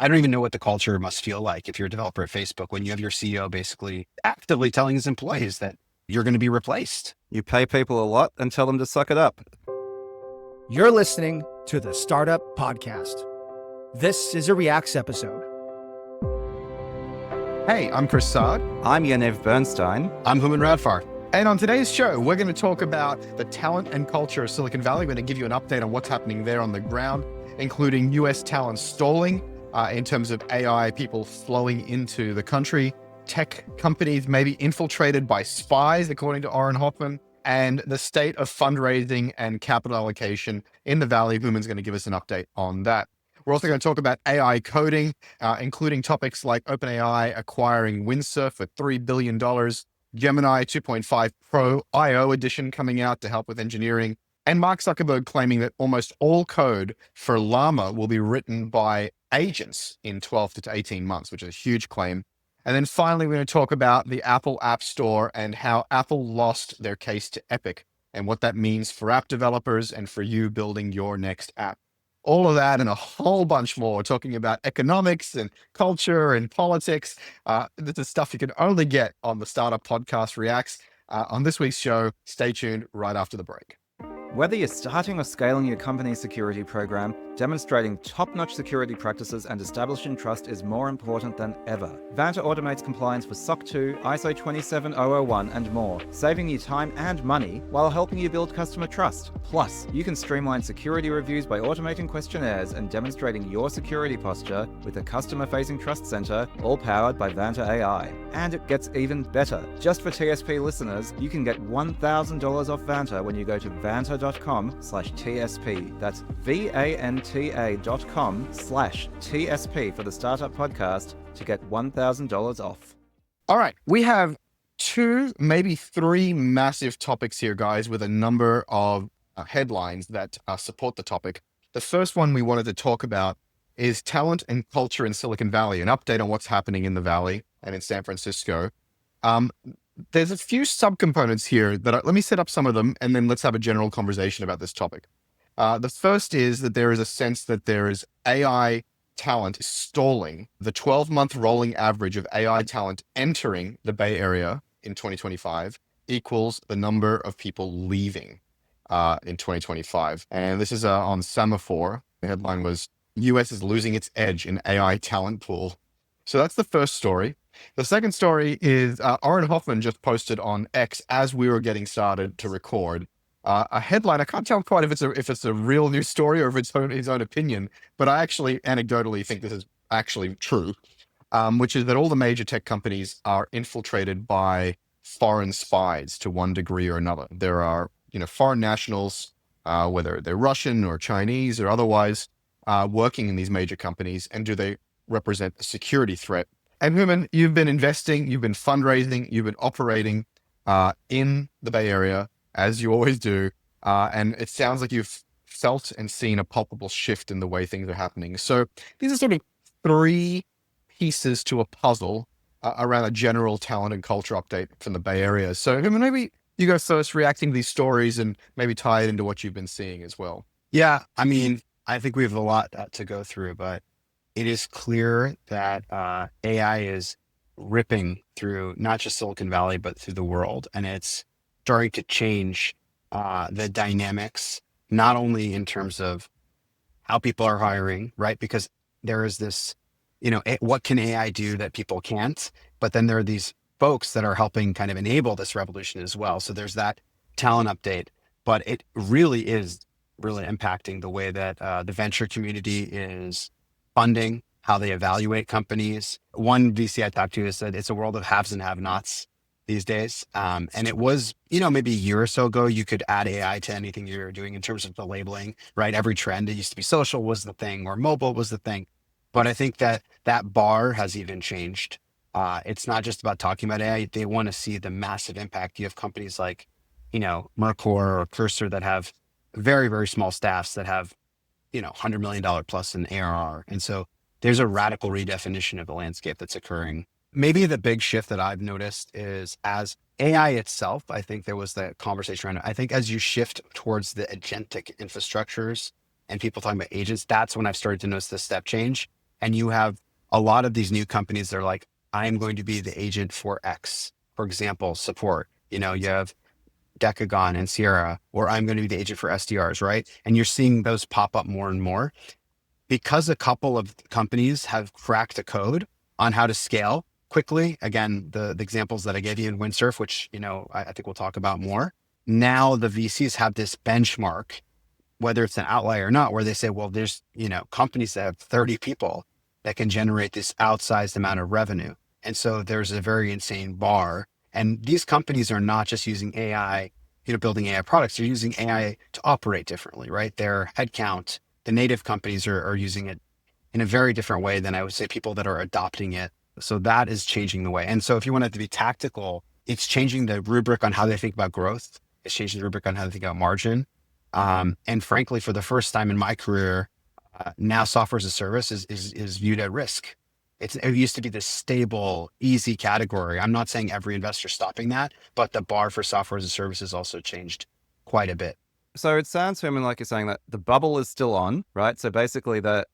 I don't even know what the culture must feel like if you're a developer at Facebook when you have your CEO basically actively telling his employees that you're going to be replaced. You pay people a lot and tell them to suck it up. You're listening to the Startup Podcast. This is a Reacts episode. Hey, I'm Saad. I'm Yaniv Bernstein. I'm Hooman Radfar. And on today's show, we're going to talk about the talent and culture of Silicon Valley. We're going to give you an update on what's happening there on the ground, including US talent stalling in terms of AI people flowing into the country, tech companies maybe infiltrated by spies, according to Auren Hoffman, and the state of fundraising and capital allocation in the Valley. Hooman's going to give us an update on that. We're also going to talk about AI coding, including topics like OpenAI acquiring Windsurf for $3 billion, Gemini 2.5 Pro I/O edition coming out to help with engineering, and Mark Zuckerberg claiming that almost all code for Llama will be written by agents in 12 to 18 months, which is a huge claim. And then finally, we're going to talk about the Apple App Store and how Apple lost their case to Epic and what that means for app developers and for you building your next app. All of that and a whole bunch more, talking about economics and culture and politics. This is stuff you can only get on the Startup Podcast Reacts. On this week's show, stay tuned right after the break. Whether you're starting or scaling your company's security program, demonstrating top-notch security practices and establishing trust is more important than ever. Vanta automates compliance with SOC 2, ISO 27001, and more, saving you time and money while helping you build customer trust. Plus, you can streamline security reviews by automating questionnaires and demonstrating your security posture with a customer-facing trust center, all powered by Vanta AI. And it gets even better. Just for TSP listeners, you can get $1,000 off Vanta when you go to vanta.com/TSP. That's VANTA.com/TSP for the Startup Podcast to get $1,000 off. All right. We have two, maybe three massive topics here, guys, with a number of headlines that support the topic. The first one we wanted to talk about is talent and culture in Silicon Valley, an update on what's happening in the Valley and in San Francisco. There's a few subcomponents here that let me set up some of them, and then let's have a general conversation about this topic. The first is that there is a sense that there is AI talent stalling. The 12-month rolling average of AI talent entering the Bay Area in 2025 equals the number of people leaving in 2025. And this is on Semaphore. The headline was, US is losing its edge in AI talent pool. So that's the first story. The second story is Auren Hoffman just posted on X as we were getting started to record a headline. I can't tell quite if it's a real news story or if it's his own opinion, but I actually anecdotally think this is actually true, which is that all the major tech companies are infiltrated by foreign spies to one degree or another. There are foreign nationals, whether they're Russian or Chinese or otherwise, working in these major companies, and do they represent a security threat? And Hooman, you've been investing, you've been fundraising, you've been operating in the Bay Area, as you always do. And it sounds like you've felt and seen a palpable shift in the way things are happening. So these are sort of three pieces to a puzzle around a general talent and culture update from the Bay Area. So Hooman, maybe you go first, reacting to these stories and maybe tie it into what you've been seeing as well. Yeah, I mean, I think we have a lot to go through, but it is clear that AI is ripping through not just Silicon Valley, but through the world. And it's starting to change the dynamics, not only in terms of how people are hiring, right? Because there is this, what can AI do that people can't? But then there are these folks that are helping kind of enable this revolution as well. So there's that talent update, but it really is impacting the way that the venture community is funding, how they evaluate companies. One VC I talked to has said it's a world of haves and have-nots these days. And it was, maybe a year or so ago, you could add AI to anything you're doing in terms of the labeling, right? Every trend, it used to be social was the thing or mobile was the thing. But I think that bar has even changed. It's not just about talking about AI. They want to see the massive impact. You have companies like, Mercor or Cursor that have very, very small staffs that have, $100 million plus in ARR. And so there's a radical redefinition of the landscape that's occurring. Maybe the big shift that I've noticed is as AI itself, I think there was the conversation around it. I think as you shift towards the agentic infrastructures and people talking about agents, that's when I've started to notice the step change. And you have a lot of these new companies that are like, I am going to be the agent for X, for example, support. You have Decagon and Sierra, or I'm going to be the agent for SDRs, right? And you're seeing those pop up more and more because a couple of companies have cracked the code on how to scale quickly. Again, the examples that I gave you in Windsurf, which, I think we'll talk about more. Now the VCs have this benchmark, whether it's an outlier or not, where they say, well, there's, companies that have 30 people that can generate this outsized amount of revenue. And so there's a very insane bar. And these companies are not just using AI, building AI products, they're using AI to operate differently, right? Their headcount, the native companies are using it in a very different way than I would say people that are adopting it. So that is changing the way. And so if you want it to be tactical, it's changing the rubric on how they think about growth. It's changing the rubric on how they think about margin. And frankly, for the first time in my career, now software as a service is viewed at risk. It used to be this stable, easy category. I'm not saying every investor stopping that, but the bar for software as a service has also changed quite a bit. So it sounds to me like you're saying that the bubble is still on, right? So basically the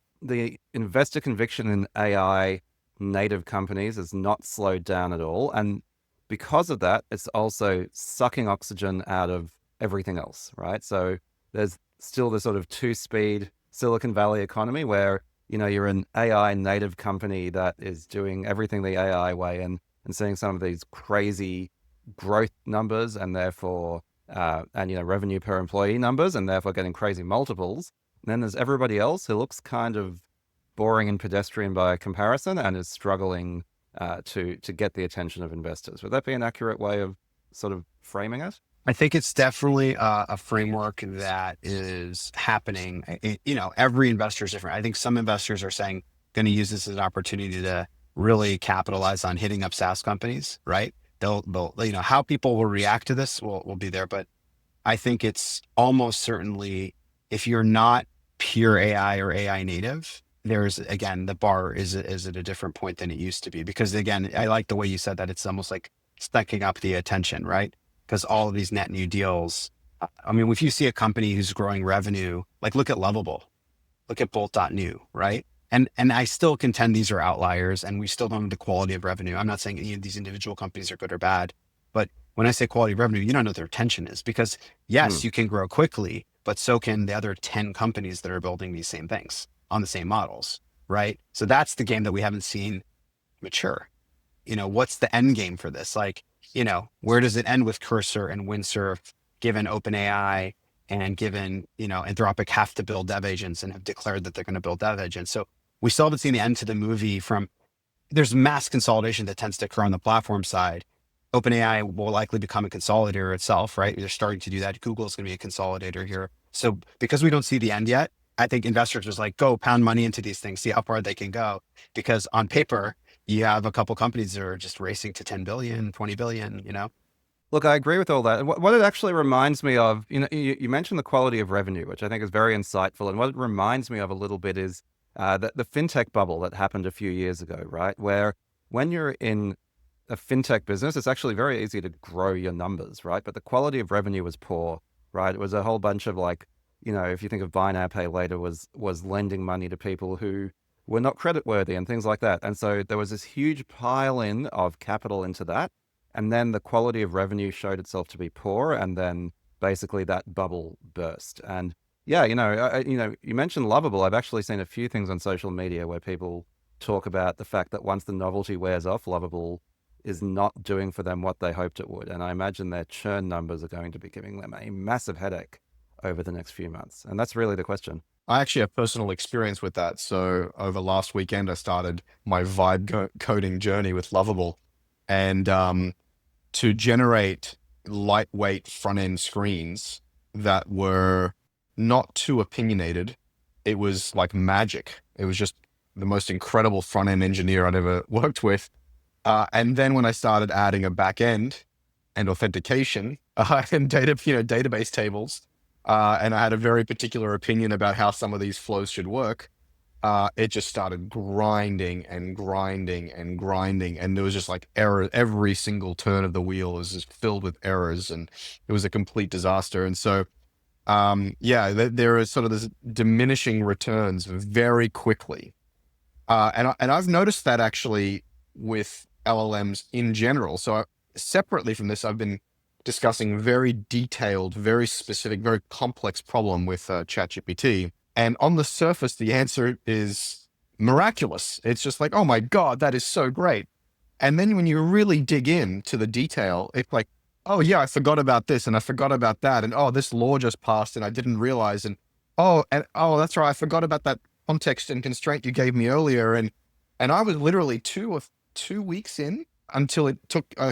investor conviction in AI native companies has not slowed down at all. And because of that, it's also sucking oxygen out of everything else, right? So there's still the sort of two-speed Silicon Valley economy where, you're an AI native company that is doing everything the AI way and seeing some of these crazy growth numbers and therefore, revenue per employee numbers and therefore getting crazy multiples. And then there's everybody else who looks kind of boring and pedestrian by comparison and is struggling to get the attention of investors. Would that be an accurate way of sort of framing it? I think it's definitely a framework that is happening. Every investor is different. I think some investors are saying, going to use this as an opportunity to really capitalize on hitting up SaaS companies, right? They'll how people will react to this will be there. But I think it's almost certainly, if you're not pure AI or AI native, there's, again, the bar is at a different point than it used to be. Because again, I like the way you said that. It's almost like sucking up the attention, right? Because all of these net new deals, if you see a company who's growing revenue, like look at Lovable, look at Bolt.new, right? And I still contend these are outliers and we still don't have the quality of revenue. I'm not saying any of these individual companies are good or bad, but when I say quality of revenue, you don't know what their retention is, because yes, you can grow quickly, but so can the other 10 companies that are building these same things on the same models, right? So that's the game that we haven't seen mature. What's the end game for this? Like, where does it end with Cursor and Windsurf, given OpenAI and given, Anthropic have to build dev agents and have declared that they're going to build dev agents. So we still haven't seen the end to the movie there's mass consolidation that tends to occur on the platform side. OpenAI will likely become a consolidator itself, right? They're starting to do that. Google is going to be a consolidator here. So because we don't see the end yet, I think investors just like, go pound money into these things, see how far they can go. Because on paper, you have a couple companies that are just racing to 10 billion, 20 billion, Look, I agree with all that. What it actually reminds me of, you mentioned the quality of revenue, which I think is very insightful. And what it reminds me of a little bit is the fintech bubble that happened a few years ago, right? Where when you're in a fintech business, it's actually very easy to grow your numbers, right? But the quality of revenue was poor, right? It was a whole bunch of like, if you think of buy now, pay later, was lending money to people who were not creditworthy and things like that. And so there was this huge pile in of capital into that. And then the quality of revenue showed itself to be poor. And then basically that bubble burst. And yeah, you mentioned Lovable. I've actually seen a few things on social media where people talk about the fact that once the novelty wears off, Lovable is not doing for them what they hoped it would. And I imagine their churn numbers are going to be giving them a massive headache over the next few months. And that's really the question. I actually have personal experience with that. So over last weekend, I started my vibe coding journey with Lovable, and to generate lightweight front end screens that were not too opinionated, it was like magic. It was just the most incredible front end engineer I'd ever worked with. And then when I started adding a back end and authentication and database tables, and I had a very particular opinion about how some of these flows should work, it just started grinding and grinding and grinding. And there was just like error. Every single turn of the wheel was just filled with errors, and it was a complete disaster. And so, there is sort of this diminishing returns very quickly And I've noticed that actually with LLMs in general. So separately from this, I've been discussing very detailed, very specific, very complex problem with ChatGPT. And on the surface, the answer is miraculous. It's just like, oh my God, that is so great. And then when you really dig into the detail, it's like, oh yeah, I forgot about this and I forgot about that. And oh, this law just passed and I didn't realize. And oh, that's right, I forgot about that context and constraint you gave me earlier. And I was literally 2 weeks in until it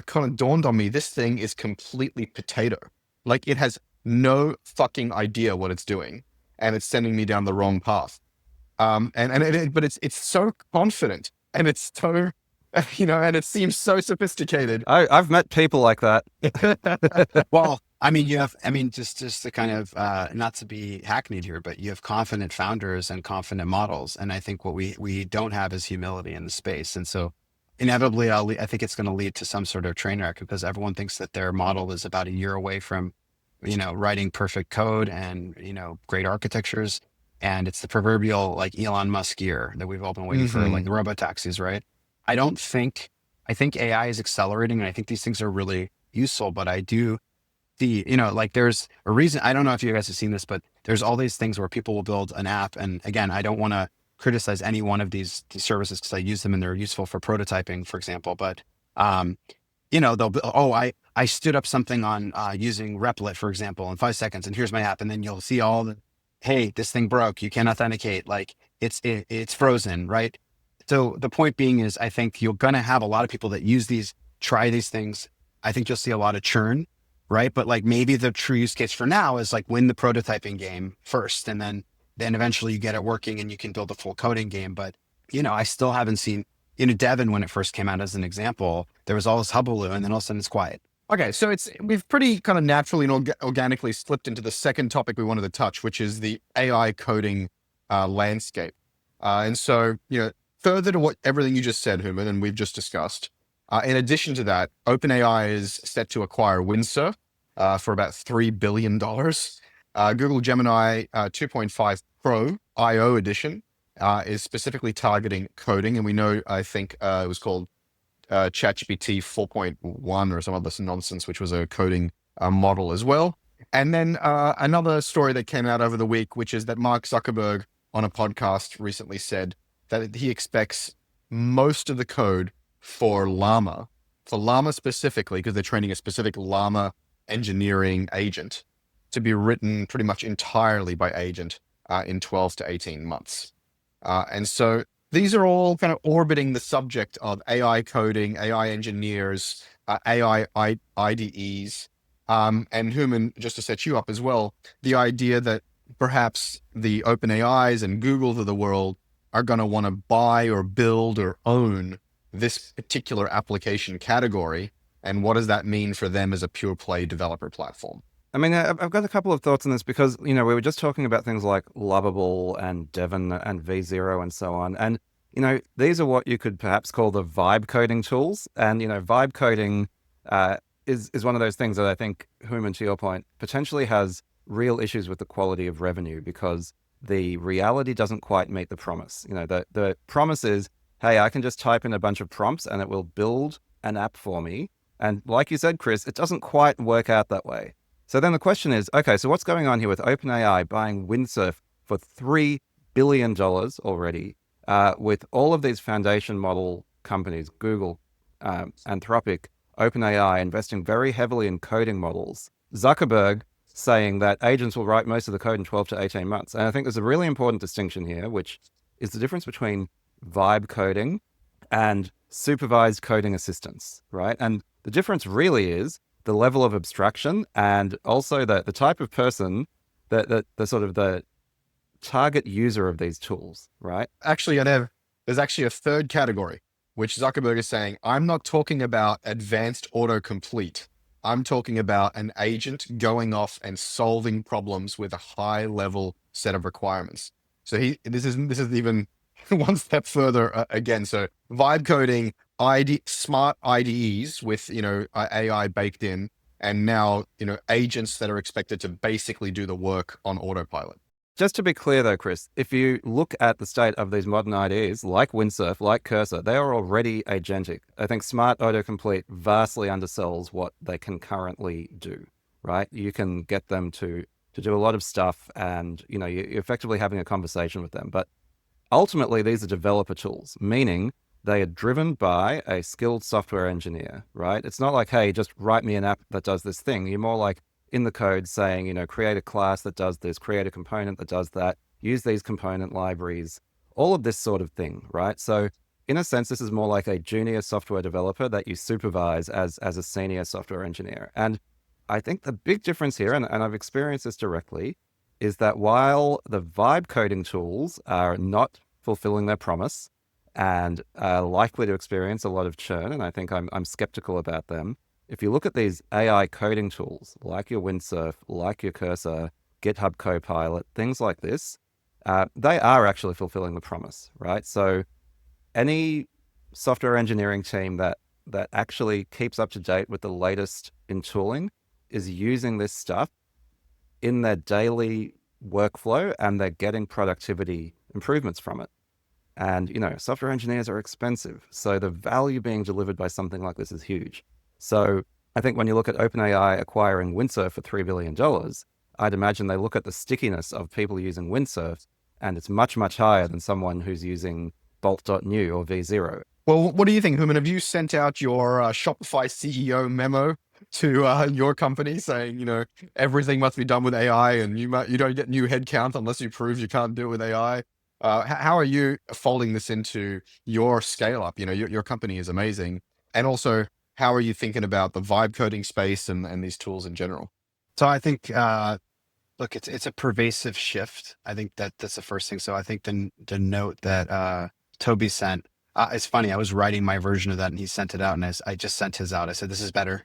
kind of dawned on me, this thing is completely potato. Like it has no fucking idea what it's doing. And it's sending me down the wrong path. But it's so confident and it's so, and it seems so sophisticated. I've met people like that. Well, I mean, just to kind of, not to be hackneyed here, but you have confident founders and confident models. And I think what we don't have is humility in the space. And so inevitably, I think it's going to lead to some sort of train wreck because everyone thinks that their model is about a year away from, writing perfect code and, great architectures. And it's the proverbial like Elon Musk year that we've all been waiting for, like the robotaxis, right? I think AI is accelerating and I think these things are really useful, but I do see, like there's a reason, I don't know if you guys have seen this, but there's all these things where people will build an app. And again, I don't want to criticize any one of these services because I use them and they're useful for prototyping, for example, but, I stood up something on using Replit, for example, in 5 seconds, and here's my app. And then you'll see hey, this thing broke. You can't authenticate. Like it's frozen, right? So the point being is, I think you're going to have a lot of people that try these things. I think you'll see a lot of churn, right? But like maybe the true use case for now is like win the prototyping game first, and then eventually you get it working and you can build a full coding game. But, I still haven't seen, Devin, when it first came out as an example, there was all this hullabaloo and then all of a sudden it's quiet. Okay, so we've pretty kind of naturally and organically slipped into the second topic we wanted to touch, which is the AI coding landscape. And so, further to everything you just said, Hooman, and we've just discussed, in addition to that, OpenAI is set to acquire Windsurf for about $3 billion. Google Gemini 2.5 Pro IO edition is specifically targeting coding. And we know, I think it was called ChatGPT 4.1 or some other nonsense, which was a coding model as well. And then another story that came out over the week, which is that Mark Zuckerberg on a podcast recently said that he expects most of the code for Llama specifically, because they're training a specific Llama engineering agent, to be written pretty much entirely by agent in 12 to 18 months. And so these are all kind of orbiting the subject of AI coding, AI engineers, AI IDEs, and Hooman, just to set you up as well, the idea that perhaps the OpenAIs and Googles of the world are going to want to buy or build or own this particular application category. And what does that mean for them as a pure play developer platform? I mean, I've got a couple of thoughts on this because, we were just talking about things like Lovable and Devon and V0 and so on. And, these are what you could perhaps call the vibe coding tools. And, vibe coding is one of those things that I think, Hooman, to your point, potentially has real issues with the quality of revenue because the reality doesn't quite meet the promise. The promise is, hey, I can just type in a bunch of prompts and it will build an app for me. And like you said, Chris, it doesn't quite work out that way. So then the question is, okay, so what's going on here with OpenAI buying Windsurf for $3 billion already, with all of these foundation model companies, Google, Anthropic, OpenAI investing very heavily in coding models, Zuckerberg saying that agents will write most of the code in 12 to 18 months. And I think there's a really important distinction here, which is the difference between vibe coding and supervised coding assistance, right? And the difference really is the level of abstraction and also the type of person, the sort of the target user of these tools, right? Actually, Yaniv, there's actually a third category, which Zuckerberg is saying, I'm not talking about advanced autocomplete. I'm talking about an agent going off and solving problems with a high level set of requirements. So this is even one step further again. So vibe coding, smart IDEs with, AI baked in, and now, agents that are expected to basically do the work on autopilot. Just to be clear though, Chris, if you look at the state of these modern IDs like Windsurf, like Cursor, they are already agentic. I think smart autocomplete vastly undersells what they can currently do, right? You can get them to do a lot of stuff and, you're effectively having a conversation with them. But ultimately, these are developer tools, meaning they are driven by a skilled software engineer, right? It's not like, hey, just write me an app that does this thing. You're more like in the code saying, create a class that does this, create a component that does that, use these component libraries, all of this sort of thing, right? So in a sense, this is more like a junior software developer that you supervise as a senior software engineer. And I think the big difference here, and I've experienced this directly, is that while the vibe coding tools are not fulfilling their promise and are likely to experience a lot of churn, and I think I'm skeptical about them, if you look at these AI coding tools, like your Windsurf, like your Cursor, GitHub Copilot, things like this, they are actually fulfilling the promise, right? So any software engineering team that actually keeps up to date with the latest in tooling is using this stuff in their daily workflow, and they're getting productivity improvements from it. And, software engineers are expensive. So the value being delivered by something like this is huge. So I think when you look at OpenAI acquiring Windsurf for $3 billion, I'd imagine they look at the stickiness of people using Windsurf, and it's much, much higher than someone who's using Bolt.new or V0. Well, what do you think, Hooman? Have you sent out your Shopify CEO memo to your company saying, everything must be done with AI, and you don't get new headcount unless you prove you can't do it with AI? How are you folding this into your scale up? Your company is amazing. And also, how are you thinking about the vibe coding space and these tools in general? So I think, look, it's a pervasive shift. I think that's the first thing. So I think the note that Toby sent, it's funny. I was writing my version of that and he sent it out, and I just sent his out. I said, this is better.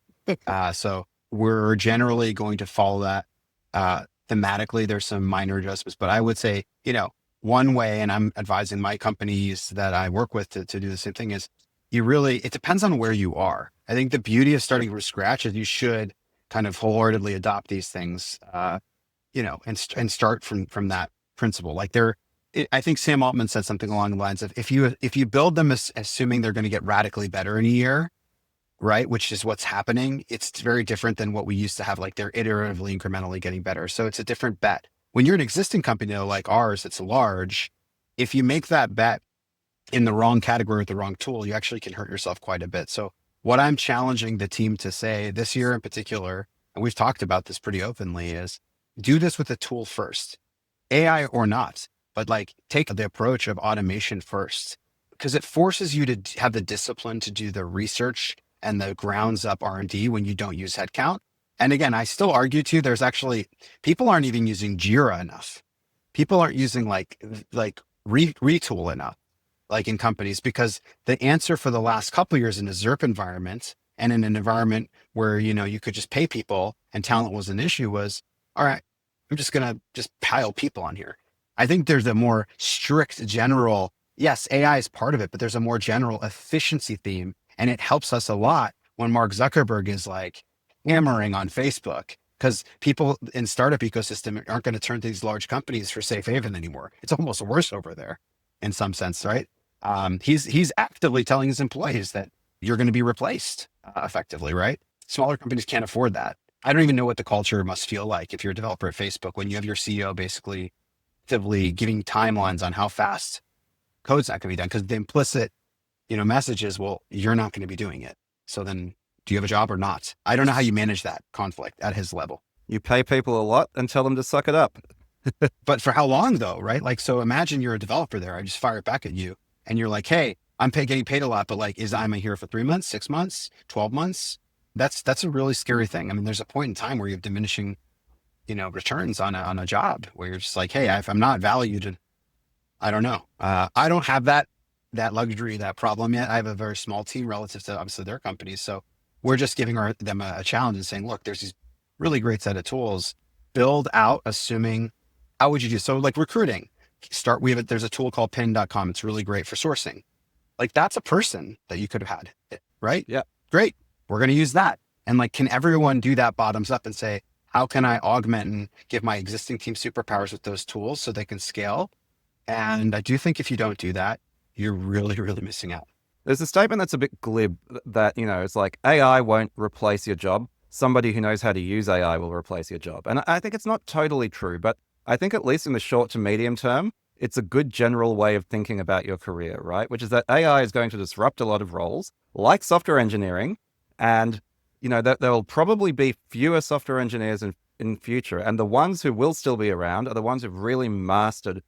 So we're generally going to follow that. Thematically, there's some minor adjustments, but I would say, one way, and I'm advising my companies that I work with to do the same thing, is it depends on where you are. I think the beauty of starting from scratch is you should kind of wholeheartedly adopt these things, and start from that principle. I think Sam Altman said something along the lines of, if you build them assuming they're going to get radically better in a year, right, which is what's happening, it's very different than what we used to have. Like, they're iteratively, incrementally getting better. So it's a different bet. When you're an existing company, though, like ours, it's large. If you make that bet in the wrong category with the wrong tool, you actually can hurt yourself quite a bit. So what I'm challenging the team to say this year in particular, and we've talked about this pretty openly, is do this with a tool first, AI or not, but take the approach of automation first, because it forces you to have the discipline to do the research and the grounds up R&D when you don't use headcount. And again, I still argue too, there's actually, people aren't even using Jira enough. People aren't using retool enough, in companies, because the answer for the last couple of years in a ZERP environment and in an environment where, you could just pay people and talent was an issue was, all right, I'm just going to just pile people on here. I think there's a more strict general, yes, AI is part of it, but there's a more general efficiency theme. And it helps us a lot when Mark Zuckerberg is hammering on Facebook, because people in startup ecosystem aren't going to turn to these large companies for safe haven anymore. It's almost worse over there in some sense, right? He's actively telling his employees that you're going to be replaced effectively, right? Smaller companies can't afford that. I don't even know what the culture must feel like if you're a developer at Facebook, when you have your CEO basically actively giving timelines on how fast code's not going to be done, because the implicit, message is, well, you're not going to be doing it. So then do you have a job or not? I don't know how you manage that conflict at his level. You pay people a lot and tell them to suck it up. But for how long though, right? So imagine you're a developer there. I just fire it back at you and you're like, hey, I'm getting paid a lot, but am I here for 3 months, 6 months, 12 months? That's a really scary thing. I mean, there's a point in time where you have diminishing, returns on a job where you're just like, hey, if I'm not valued, I don't know. I don't have that luxury, that problem yet. I have a very small team relative to obviously their companies. So we're just giving them a challenge and saying, look, there's these really great set of tools, build out, assuming, how would you do? So recruiting, there's a tool called pin.com. It's really great for sourcing. That's a person that you could have had, right? Yeah. Great. We're going to use that. And can everyone do that bottoms up and say, how can I augment and give my existing team superpowers with those tools so they can scale? And I do think if you don't do that, you're really, really missing out. There's a statement that's a bit glib that, it's like AI won't replace your job. Somebody who knows how to use AI will replace your job. And I think it's not totally true, but I think at least in the short to medium term, it's a good general way of thinking about your career, right? Which is that AI is going to disrupt a lot of roles like software engineering. And, that there will probably be fewer software engineers in future. And the ones who will still be around are the ones who've really mastered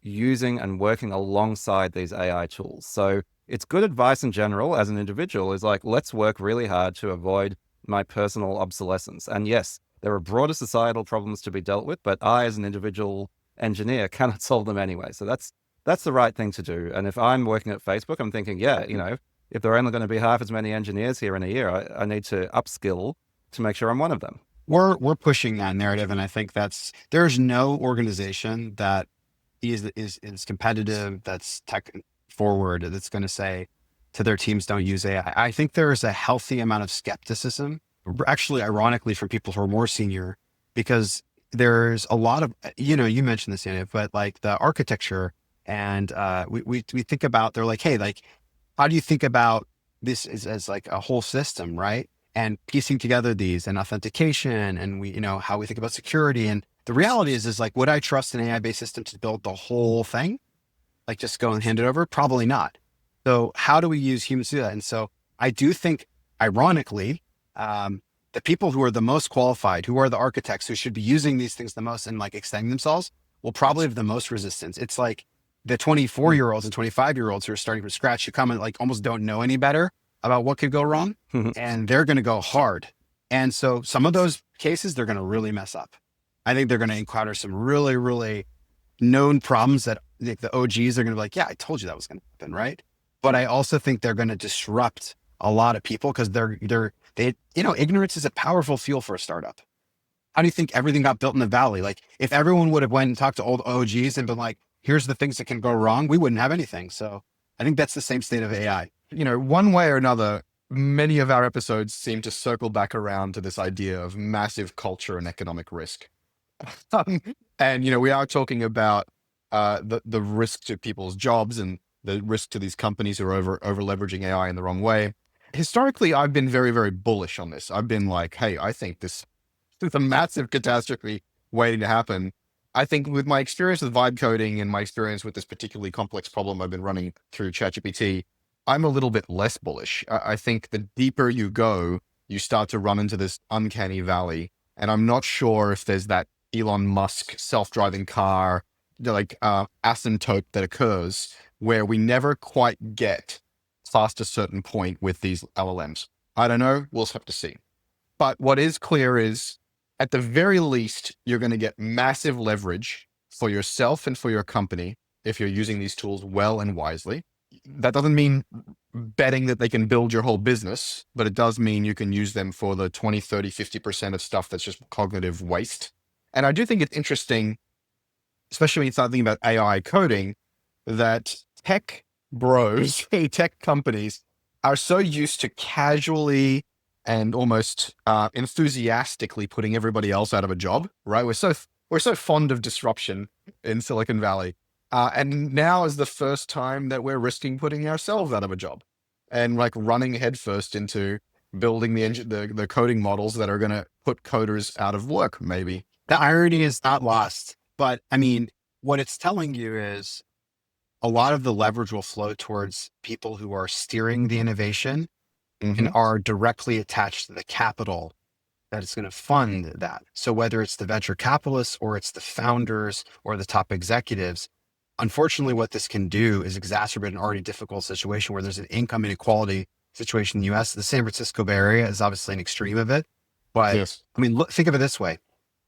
using and working alongside these AI tools. So it's good advice in general as an individual is like, let's work really hard to avoid my personal obsolescence. And yes, there are broader societal problems to be dealt with, but I, as an individual engineer, cannot solve them anyway. So that's the right thing to do. And if I'm working at Facebook, I'm thinking, if there are only going to be half as many engineers here in a year, I need to upskill to make sure I'm one of them. We're pushing that narrative. And I think there's no organization that is competitive, that's tech forward, that's going to say to their teams, don't use AI. I think there is a healthy amount of skepticism, actually, ironically, from people who are more senior, because there's a lot of, you mentioned this, Yaniv, but like the architecture and we think about, they're like, hey, like, how do you think about this as like a whole system, right? And piecing together these and authentication and how we think about security. And the reality is like, would I trust an AI-based system to build the whole thing? Like just go and hand it over? Probably not. So how do we use humans to do that? And so I do think, ironically, the people who are the most qualified, who are the architects, who should be using these things the most and like extending themselves, will probably have the most resistance. It's like the 24-year-olds and 25-year-olds who are starting from scratch, who come and like almost don't know any better about what could go wrong, and they're going to go hard. And so some of those cases, they're going to really mess up. I think they're going to encounter some really, really known problems that like the OGs are going to be like, yeah, I told you that was going to happen, right? But I also think they're going to disrupt a lot of people because ignorance is a powerful fuel for a startup. How do you think everything got built in the Valley? Like if everyone would have went and talked to old OGs and been like, here's the things that can go wrong, we wouldn't have anything. So I think that's the same state of AI. One way or another, many of our episodes seem to circle back around to this idea of massive culture and economic risk. And, we are talking about the risk to people's jobs and the risk to these companies who are over leveraging AI in the wrong way. Historically, I've been very, very bullish on this. I've been like, hey, I think this is a massive catastrophe waiting to happen. I think with my experience with vibe coding and my experience with this particularly complex problem I've been running through ChatGPT, I'm a little bit less bullish. I think the deeper you go, you start to run into this uncanny valley. And I'm not sure if there's that Elon Musk self-driving car, asymptote that occurs where we never quite get past a certain point with these LLMs. I don't know. We'll have to see. But what is clear is, at the very least, you're going to get massive leverage for yourself and for your company if you're using these tools well and wisely. That doesn't mean betting that they can build your whole business, but it does mean you can use them for the 20, 30, 50% of stuff that's just cognitive waste. And I do think it's interesting, especially when you start thinking about AI coding, that tech bros, tech companies are so used to casually and almost enthusiastically putting everybody else out of a job, right? We're so fond of disruption in Silicon Valley. And now is the first time that we're risking putting ourselves out of a job and like running headfirst into building the coding models that are going to put coders out of work, maybe. The irony is not lost, but I mean, what it's telling you is a lot of the leverage will flow towards people who are steering the innovation and are directly attached to the capital that is going to fund that. So whether it's the venture capitalists or it's the founders or the top executives, unfortunately, what this can do is exacerbate an already difficult situation where there's an income inequality situation in the US. The San Francisco Bay Area is obviously an extreme of it. But yes. I mean, think of it this way.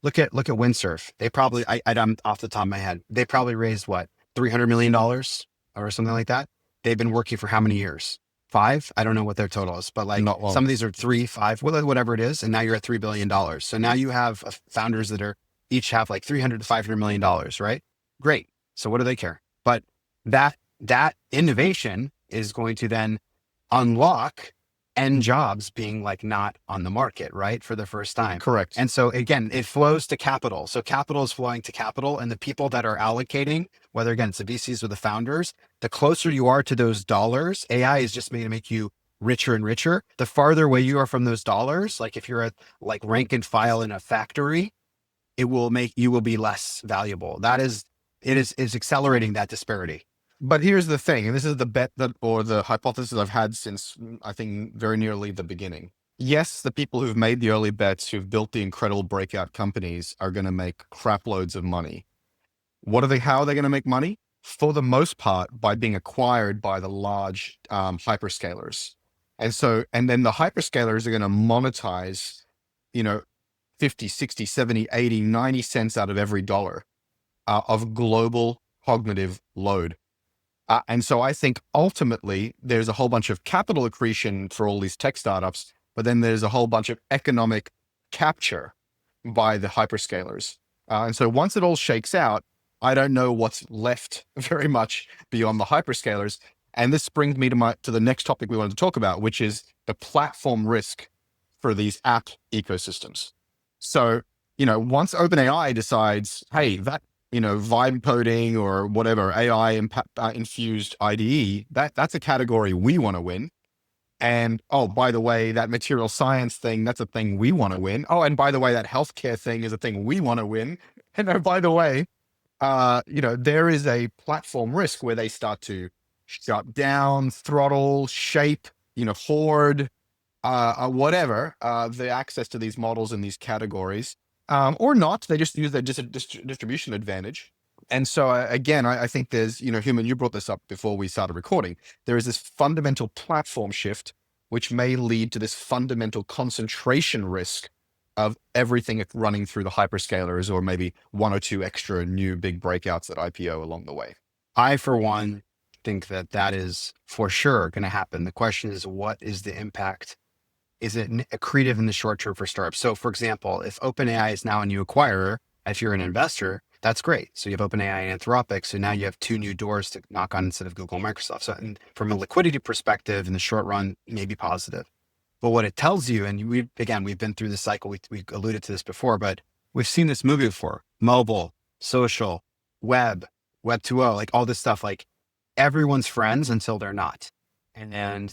Look at Windsurf. They probably, I'm off the top of my head, they probably raised what, $300 million or something like that. They've been working for how many years? 5? I don't know what their total is, but like some of these are 3, 5, whatever it is. And now you're at $3 billion. So now you have founders that are each have like $300 to $500 million, right? Great. So what do they care? But that innovation is going to then unlock end jobs being like not on the market, right? For the first time. Correct. And so again, it flows to capital. So capital is flowing to capital, and the people that are allocating, whether again, it's the VCs or the founders, the closer you are to those dollars, AI is just going to make you richer and richer. The farther away you are from those dollars, like if you're at like rank and file in a factory, it will make you will be less valuable. Is accelerating that disparity. But here's the thing, and this is the bet that, or the hypothesis I've had since I think very nearly the beginning. Yes, the people who've made the early bets, who've built the incredible breakout companies, are going to make crap loads of money. How are they going to make money? For the most part, by being acquired by the large hyperscalers. And then the hyperscalers are going to monetize, 50, 60, 70, 80, 90 cents out of every dollar of global cognitive load. And so I think ultimately there's a whole bunch of capital accretion for all these tech startups, but then there's a whole bunch of economic capture by the hyperscalers. And so once it all shakes out, I don't know what's left very much beyond the hyperscalers. And this brings me to the next topic we wanted to talk about, which is the platform risk for these app ecosystems. So, once OpenAI decides, hey, that vibe coding or whatever AI infused IDE, that's a category we want to win. And oh, by the way, that material science thing, that's a thing we want to win. Oh, and by the way, that healthcare thing is a thing we want to win. And oh, by the way, there is a platform risk where they start to shut down, throttle, shape, hoard, whatever, the access to these models in these categories. Or not, they just use their distribution advantage. And so again, I think there's, Hooman, you brought this up before we started recording. There is this fundamental platform shift, which may lead to this fundamental concentration risk of everything running through the hyperscalers, or maybe one or two extra new big breakouts at IPO along the way. I, for one, think that is for sure going to happen. The question is, what is the impact? Is it accretive in the short term for startups? So for example, if OpenAI is now a new acquirer, if you're an investor, that's great. So you have OpenAI and Anthropic. So now you have two new doors to knock on instead of Google and Microsoft. So from a liquidity perspective, in the short run, maybe positive. But what it tells you, and we've been through this cycle, we alluded to this before, but we've seen this movie before: mobile, social, web 2.0, like all this stuff, like everyone's friends until they're not. And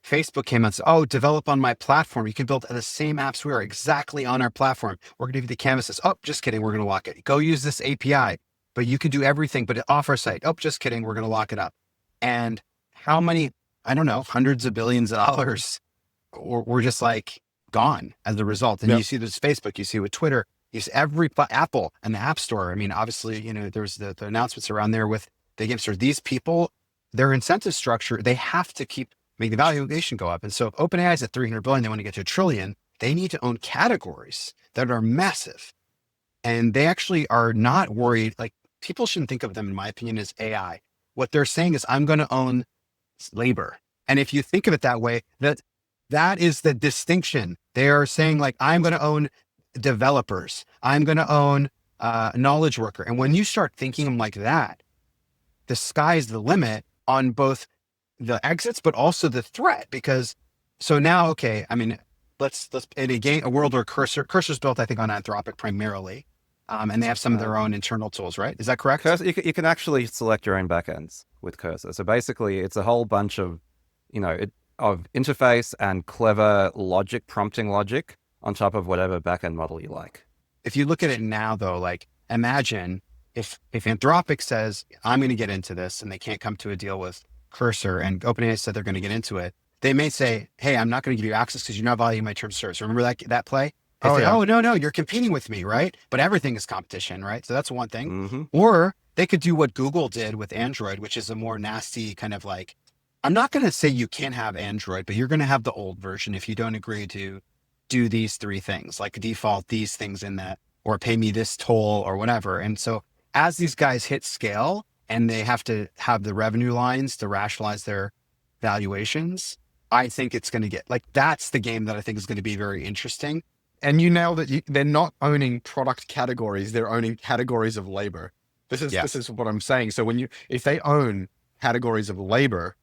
Facebook came out and said, oh, develop on my platform. You can build the same apps we are exactly on our platform. We're going to give you the canvases. Oh, just kidding. We're going to lock it. Go use this API, but you can do everything but off our site. Oh, just kidding. We're going to lock it up. And how many, I don't know, hundreds of billions of dollars were just like gone as a result. And You see this Facebook, you see with Twitter, you see every Apple and the App Store. I mean, obviously, there's the announcements around there with the game stores. These people, their incentive structure, they have to make the valuation go up. And so if OpenAI is at 300 billion, they want to get to 1 trillion, they need to own categories that are massive. And they actually are not worried. Like, people shouldn't think of them, in my opinion, as AI. What they're saying is, I'm going to own labor. And if you think of it that way, that is the distinction. They are saying, like, I'm going to own developers. I'm going to own knowledge worker. And when you start thinking of them like that, the sky's the limit on both the exits, but also the threat. Because so now, okay, I mean, let's in a world where Cursor's built, I think, on Anthropic primarily, and they have some of their own internal tools, right? Is that correct? Cursor, you can actually select your own backends with Cursor. So basically, it's a whole bunch of, of interface and clever logic, prompting logic on top of whatever backend model you like. If you look at it now, though, like, imagine if Anthropic says, I'm going to get into this, and they can't come to a deal with Cursor, and OpenAI said they're going to get into it, they may say, hey, I'm not going to give you access because you're not valuing my terms of service. Remember that play? They say, oh, no, you're competing with me, right? But everything is competition, right? So that's one thing. Mm-hmm. Or they could do what Google did with Android, which is a more nasty kind of like, I'm not going to say you can't have Android, but you're going to have the old version if you don't agree to do these 3 things, like default these things in that, or pay me this toll or whatever. And so as these guys hit scale, and they have to have the revenue lines to rationalize their valuations, I think it's going to get, like, that's the game that I think is going to be very interesting. And you nailed it. They're not owning product categories. They're owning categories of labor. This is what I'm saying. So if they own categories of labor,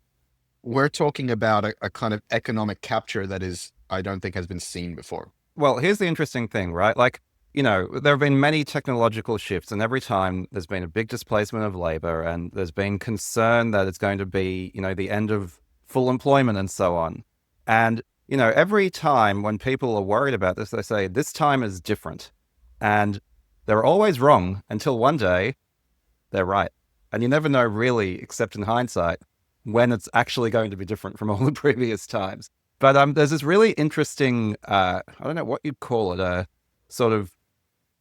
we're talking about a kind of economic capture that I don't think has been seen before. Well, here's the interesting thing, right? Like, there have been many technological shifts, and every time there's been a big displacement of labor, and there's been concern that it's going to be, the end of full employment and so on. And, every time when people are worried about this, they say, this time is different. And they're always wrong until one day they're right. And you never know really, except in hindsight, when it's actually going to be different from all the previous times. But there's this really interesting, I don't know what you'd call it, a sort of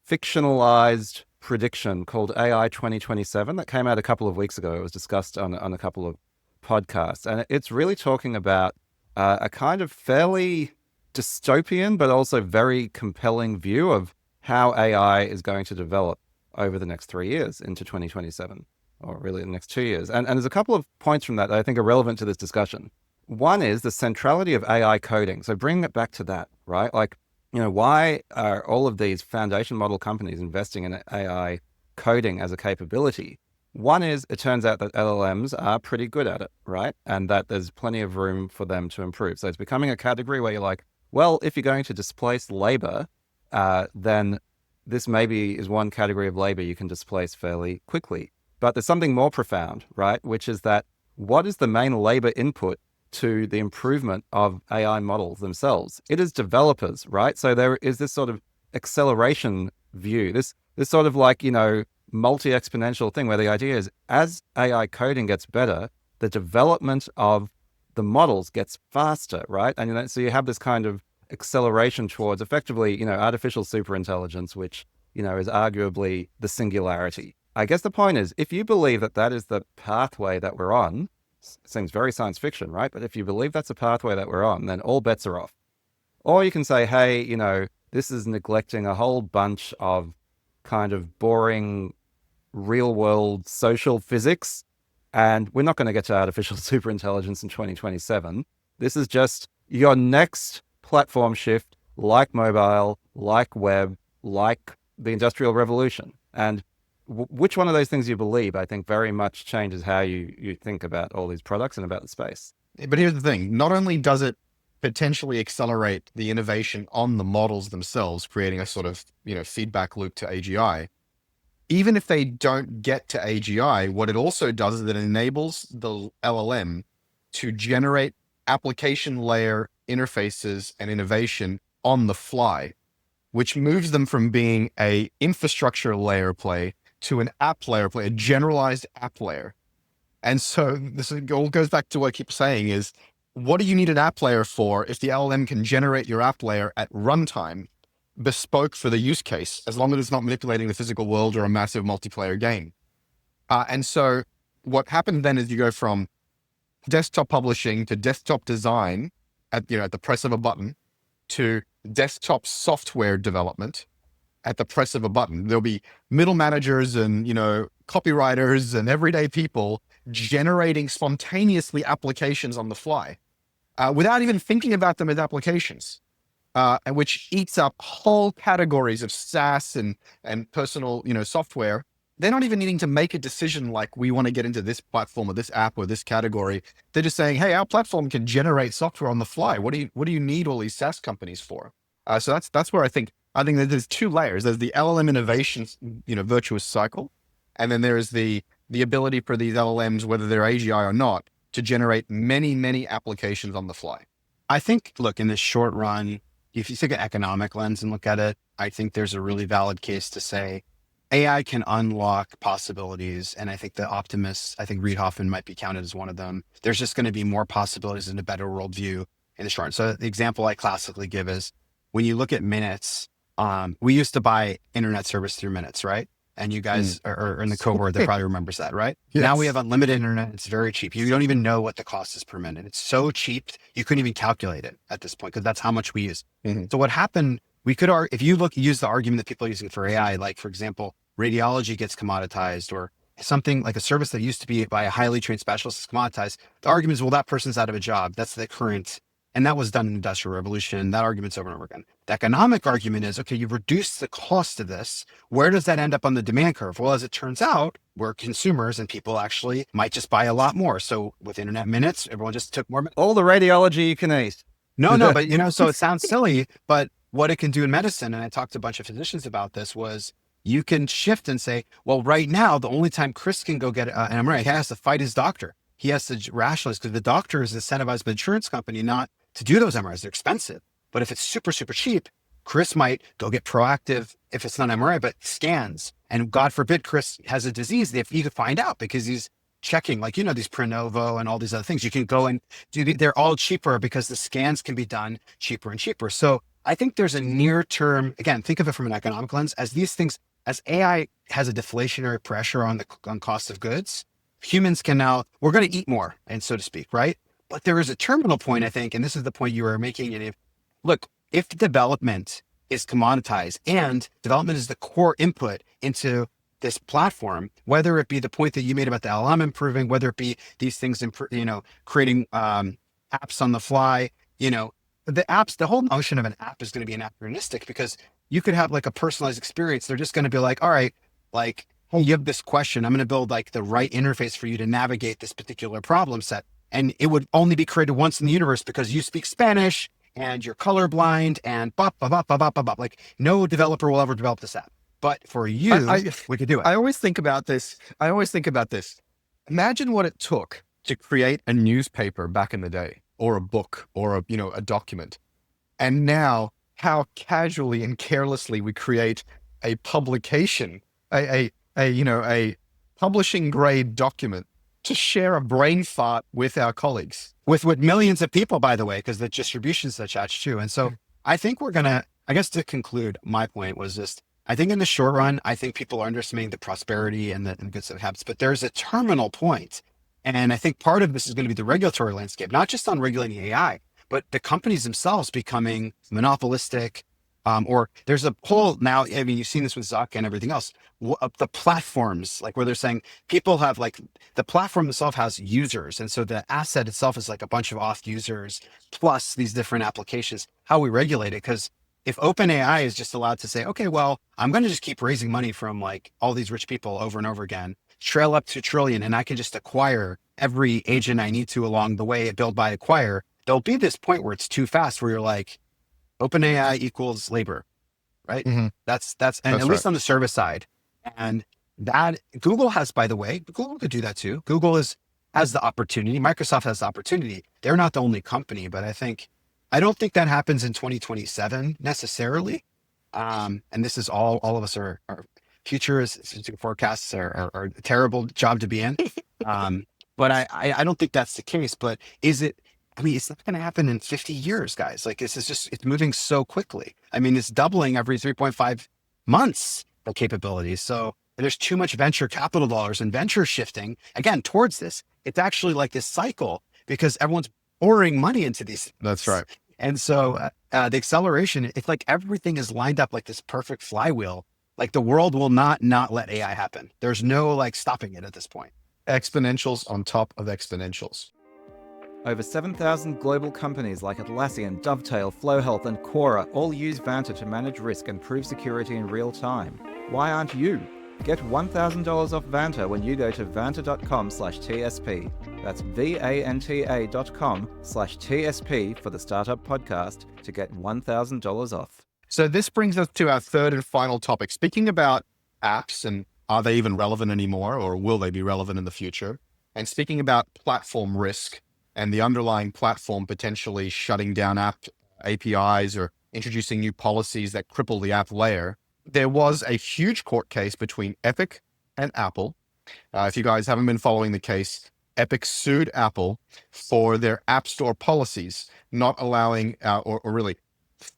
fictionalized prediction called AI 2027 that came out a couple of weeks ago. It was discussed on a couple of podcasts. And it's really talking about a kind of fairly dystopian, but also very compelling view of how AI is going to develop over the next 3 years into 2027, or really the next 2 years. And there's a couple of points from that I think are relevant to this discussion. One is the centrality of AI coding. So bring it back to that, right? Like, why are all of these foundation model companies investing in AI coding as a capability? One is it turns out that LLMs are pretty good at it, right? And that there's plenty of room for them to improve. So it's becoming a category where you're like, well, if you're going to displace labor, then this maybe is one category of labor you can displace fairly quickly. But there's something more profound, right? Which is that what is the main labor input to the improvement of AI models themselves? It is developers, right? So there is this sort of acceleration view, this sort of like, multi-exponential thing where the idea is as AI coding gets better, the development of the models gets faster, right? And so you have this kind of acceleration towards effectively, artificial superintelligence, which, is arguably the singularity. I guess the point is, if you believe that that is the pathway that we're on, seems very science fiction, right? But if you believe that's a pathway that we're on, then all bets are off. Or you can say, hey, this is neglecting a whole bunch of kind of boring real world social physics. And we're not going to get to artificial superintelligence in 2027. This is just your next platform shift, like mobile, like web, like the Industrial Revolution. And which one of those things you believe, I think, very much changes how you think about all these products and about the space. But here's the thing. Not only does it potentially accelerate the innovation on the models themselves, creating a sort of, feedback loop to AGI, even if they don't get to AGI, what it also does is it enables the LLM to generate application layer interfaces and innovation on the fly, which moves them from being a infrastructure layer play to an app layer play, a generalized app layer. And so this all goes back to what I keep saying is, what do you need an app layer for if the LLM can generate your app layer at runtime, bespoke for the use case, as long as it's not manipulating the physical world or a massive multiplayer game? And so what happened then is you go from desktop publishing to desktop design at the press of a button, to desktop software development at the press of a button. There'll be middle managers and, copywriters and everyday people generating spontaneously applications on the fly without even thinking about them as applications, which eats up whole categories of SaaS and personal, software. They're not even needing to make a decision like we want to get into this platform or this app or this category. They're just saying, hey, our platform can generate software on the fly. What do you need all these SaaS companies for? So that's where I think that there's two layers. There's the LLM innovation, virtuous cycle. And then there is the ability for these LLMs, whether they're AGI or not, to generate many, many applications on the fly. I think, look, in the short run, if you take an economic lens and look at it, I think there's a really valid case to say AI can unlock possibilities. And I think the optimists, I think Reid Hoffman might be counted as one of them. There's just going to be more possibilities and a better worldview in the short run. So the example I classically give is when you look at minutes, we used to buy internet service through minutes, right? And you guys are in the cohort that probably remembers that, right? Yes. Now we have unlimited internet. It's very cheap. You don't even know what the cost is per minute. It's so cheap, you couldn't even calculate it at this point because that's how much we use. Mm-hmm. So what happened, if you use the argument that people are using for AI, like for example, radiology gets commoditized or something like a service that used to be by a highly trained specialist is commoditized. The argument is, well, that person's out of a job. That's the current And that was done in the Industrial Revolution. That argument's over and over again. The economic argument is, okay, you've reduced the cost of this. Where does that end up on the demand curve? Well, as it turns out, we're consumers and people actually might just buy a lot more. So with internet minutes, everyone just took more. All the radiology you can eat. No, but so it sounds silly, but what it can do in medicine, and I talked to a bunch of physicians about this, was you can shift and say, well, right now, the only time Chris can go get an MRI, he has to fight his doctor. He has to rationalize because the doctor is incentivized by the insurance company not to do those MRIs. They're expensive. But if it's super, super cheap, Chris might go get proactive, if it's not MRI, but scans. And God forbid Chris has a disease if he could find out because he's checking, like, these Prenovo and all these other things. You can go and they're all cheaper because the scans can be done cheaper and cheaper. So I think there's a near term, again, think of it from an economic lens, as these things, as AI has a deflationary pressure on cost of goods, humans can now, we're going to eat more, and so to speak, right? But there is a terminal point, I think, and this is the point you were making, Yaniv. Look, if development is commoditized and development is the core input into this platform, whether it be the point that you made about the LLM improving, whether it be these things, creating apps on the fly, the apps, the whole notion of an app is going to be anachronistic because you could have like a personalized experience. They're just going to be like, all right, like, hey, you have this question. I'm going to build like the right interface for you to navigate this particular problem set. And it would only be created once in the universe because you speak Spanish and you're colorblind and bop, bop, bop, bop, bop, bop, bop. Like no developer will ever develop this app. But for you, we could do it. I always think about this. Imagine what it took to create a newspaper back in the day, or a book, or a document. And now how casually and carelessly we create a publication, a publishing grade document to share a brain fart with our colleagues. With millions of people, by the way, because the distribution's attached too. And so I think I guess to conclude, my point was just, I think in the short run, I think people are underestimating the prosperity and the good stuff happens, but there's a terminal point. And I think part of this is going to be the regulatory landscape, not just on regulating AI, but the companies themselves becoming monopolistic. Or there's a whole now, I mean, you've seen this with Zuck and everything else, the platforms, like where they're saying people have like the platform itself has users. And so the asset itself is like a bunch of auth users plus these different applications, how we regulate it. Because if OpenAI is just allowed to say, okay, well, I'm going to just keep raising money from like all these rich people over and over again, trail up to a trillion, and I can just acquire every agent I need to along the way, build, buy, acquire, there'll be this point where it's too fast, where you're like, OpenAI equals labor, right? Mm-hmm. That's at least on the service side. And that Google has, by the way, Google could do that too. Google has the opportunity. Microsoft has the opportunity. They're not the only company, but I don't think that happens in 2027 necessarily. And this is all of us our future forecasts are a terrible job to be in. But I don't think that's the case, but is it? I mean, it's not going to happen in 50 years, guys. Like it's moving so quickly. I mean, it's doubling every 3.5 months of capabilities. So there's too much venture capital dollars and venture shifting again towards this. It's actually like this cycle because everyone's pouring money into these things. That's right. And so the acceleration, it's like everything is lined up like this perfect flywheel. Like the world will not let AI happen. There's no like stopping it at this point. Exponentials on top of exponentials. Over 7,000 global companies like Atlassian, Dovetail, FlowHealth, and Quora all use Vanta to manage risk and prove security in real time. Why aren't you? Get $1,000 off Vanta when you go to vanta.com/TSP. That's VANTA.com/TSP for the Startup Podcast to get $1,000 off. So this brings us to our third and final topic. Speaking about apps and are they even relevant anymore, or will they be relevant in the future? And speaking about platform risk and the underlying platform potentially shutting down app APIs or introducing new policies that cripple the app layer, there was a huge court case between Epic and Apple. If you guys haven't been following the case, Epic sued Apple for their App Store policies, not allowing or really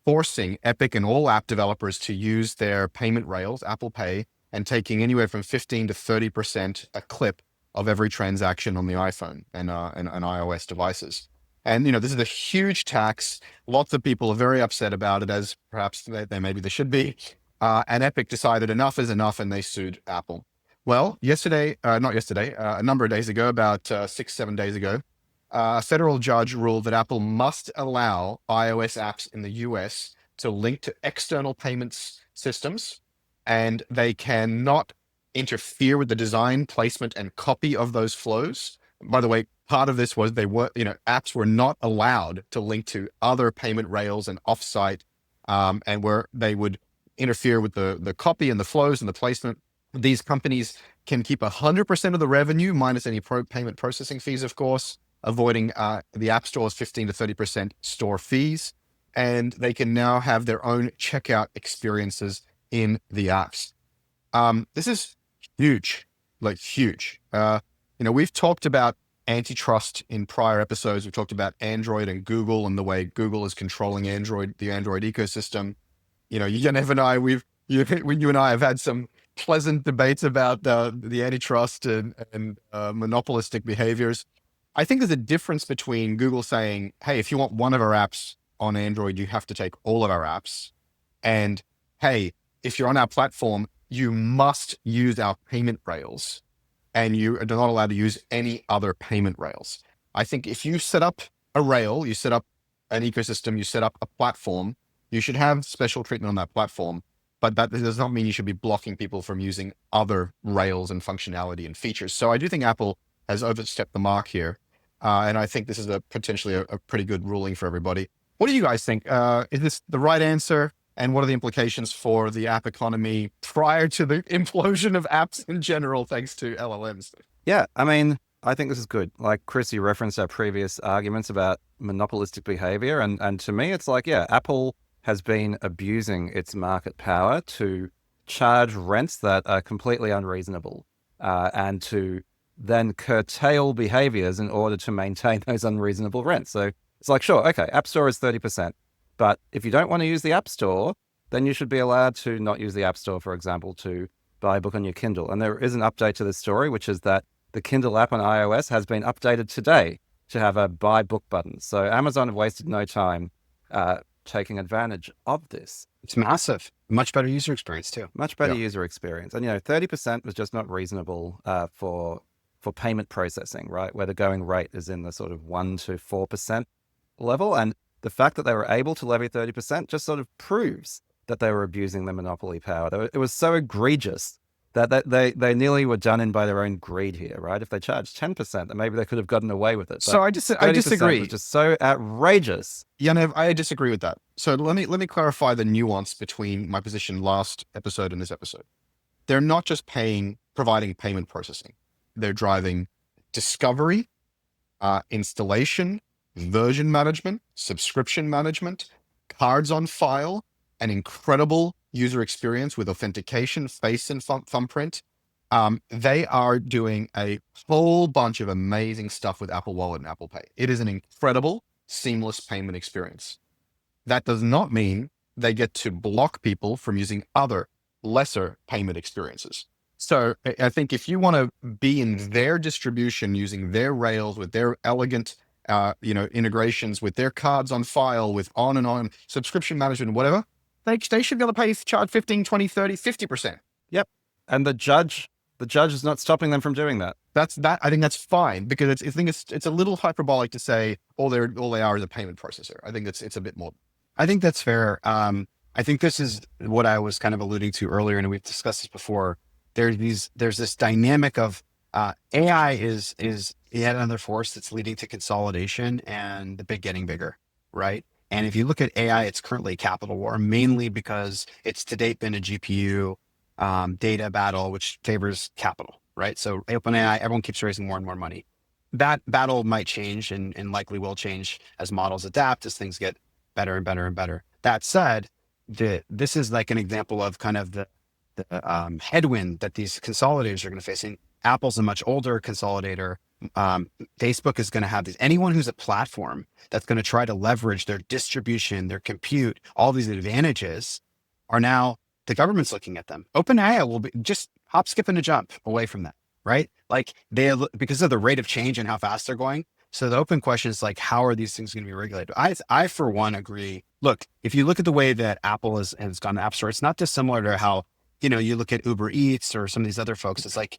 forcing Epic and all app developers to use their payment rails, Apple Pay, and taking anywhere from 15 to 30% a clip of every transaction on the iPhone and iOS devices. And, this is a huge tax. Lots of people are very upset about it, as perhaps maybe they should be. And Epic decided enough is enough, and they sued Apple. Well, a number of days ago, about 6-7 days ago, a federal judge ruled that Apple must allow iOS apps in the US to link to external payments systems, and they cannot interfere with the design, placement, and copy of those flows. By the way, part of this was apps were not allowed to link to other payment rails and offsite, and where they would interfere with the copy and the flows and the placement. These companies can keep 100% of the revenue minus any payment processing fees, of course, avoiding the App Store's 15 to 30% store fees. And they can now have their own checkout experiences in the apps. This is huge, like huge. We've talked about antitrust in prior episodes. We've talked about Android and Google and the way Google is controlling Android, the Android ecosystem. Yaniv and I, you and I have had some pleasant debates about the antitrust and monopolistic behaviors. I think there's a difference between Google saying, hey, if you want one of our apps on Android, you have to take all of our apps. And hey, if you're on our platform, you must use our payment rails, and you are not allowed to use any other payment rails. I think if you set up a rail, you set up an ecosystem, you set up a platform, you should have special treatment on that platform. But that does not mean you should be blocking people from using other rails and functionality and features. So I do think Apple has overstepped the mark here. And I think this is potentially a pretty good ruling for everybody. What do you guys think? Is this the right answer? And what are the implications for the app economy prior to the implosion of apps in general, thanks to LLMs? Yeah, I mean, I think this is good. Like Chris, you referenced our previous arguments about monopolistic behavior. And to me, it's like, yeah, Apple has been abusing its market power to charge rents that are completely unreasonable and to then curtail behaviors in order to maintain those unreasonable rents. So it's like, sure, okay, App Store is 30%. But if you don't want to use the App Store, then you should be allowed to not use the App Store, for example, to buy a book on your Kindle. And there is an update to this story, which is that the Kindle app on iOS has been updated today to have a buy book button. So Amazon have wasted no time taking advantage of this. It's massive. Much better user experience too. Much better user experience. And, 30% was just not reasonable for payment processing, right? Where the going rate is in the sort of 1% to 4% level. And the fact that they were able to levy 30% just sort of proves that they were abusing their monopoly power. It was so egregious that they nearly were done in by their own greed here, right? If they charged 10%, then maybe they could have gotten away with it. So I disagree. Was just so outrageous. Yaniv, I disagree with that. So let me clarify the nuance between my position last episode and this episode. They're not just providing payment processing. They're driving discovery, installation, version management, subscription management, cards on file, an incredible user experience with authentication, face and thumbprint. They are doing a whole bunch of amazing stuff with Apple Wallet and Apple Pay. It is an incredible, seamless payment experience. That does not mean they get to block people from using other lesser payment experiences. So I think if you want to be in their distribution using their rails with their elegant integrations with their cards on file with on subscription management, whatever, they should be able to charge 15, 20, 30, 50%. Yep. And the judge is not stopping them from doing that. I think that's fine, because it's a little hyperbolic to say all they are is a payment processor. I think it's a bit more. I think that's fair. I think this is what I was kind of alluding to earlier, and we've discussed this before. There's this dynamic of AI is yet another force that's leading to consolidation and the big getting bigger, right? And if you look at AI, it's currently a capital war, mainly because it's to date been a GPU data battle, which favors capital, right? So OpenAI, everyone keeps raising more and more money. That battle might change and likely will change as models adapt, as things get better and better and better. That said, this is like an example of kind of the headwind that these consolidators are going to face. And Apple's a much older consolidator. Facebook is going to have anyone who's a platform that's going to try to leverage their distribution, their compute, all these advantages are now the government's looking at them. OpenAI will be just hop, skip, and a jump away from that, right? Like because of the rate of change and how fast they're going. So the open question is like, how are these things going to be regulated? I for one agree. Look, if you look at the way that Apple has gone to App Store, it's not dissimilar to how, you look at Uber Eats or some of these other folks. It's like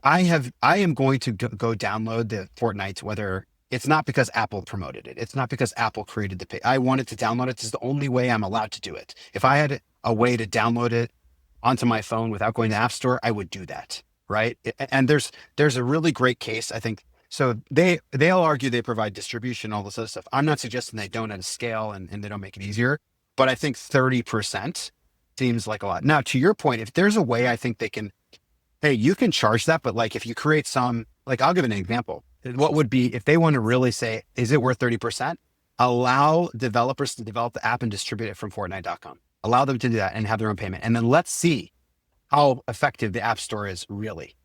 I am going to go download the Fortnite, whether it's not because Apple promoted it. It's not because Apple created the page. I wanted to download it. This is the only way I'm allowed to do it. If I had a way to download it onto my phone without going to App Store, I would do that. Right. And there's a really great case, I think. So they'll argue they provide distribution, all this other stuff. I'm not suggesting they don't at a scale and they don't make it easier, but I think 30% seems like a lot. Now, to your point, if there's a way I think they can, hey, you can charge that, but like if you create some, like I'll give an example. What would be if they want to really say, is it worth 30%? Allow developers to develop the app and distribute it from Fortnite.com. Allow them to do that and have their own payment. And then let's see how effective the App Store is really.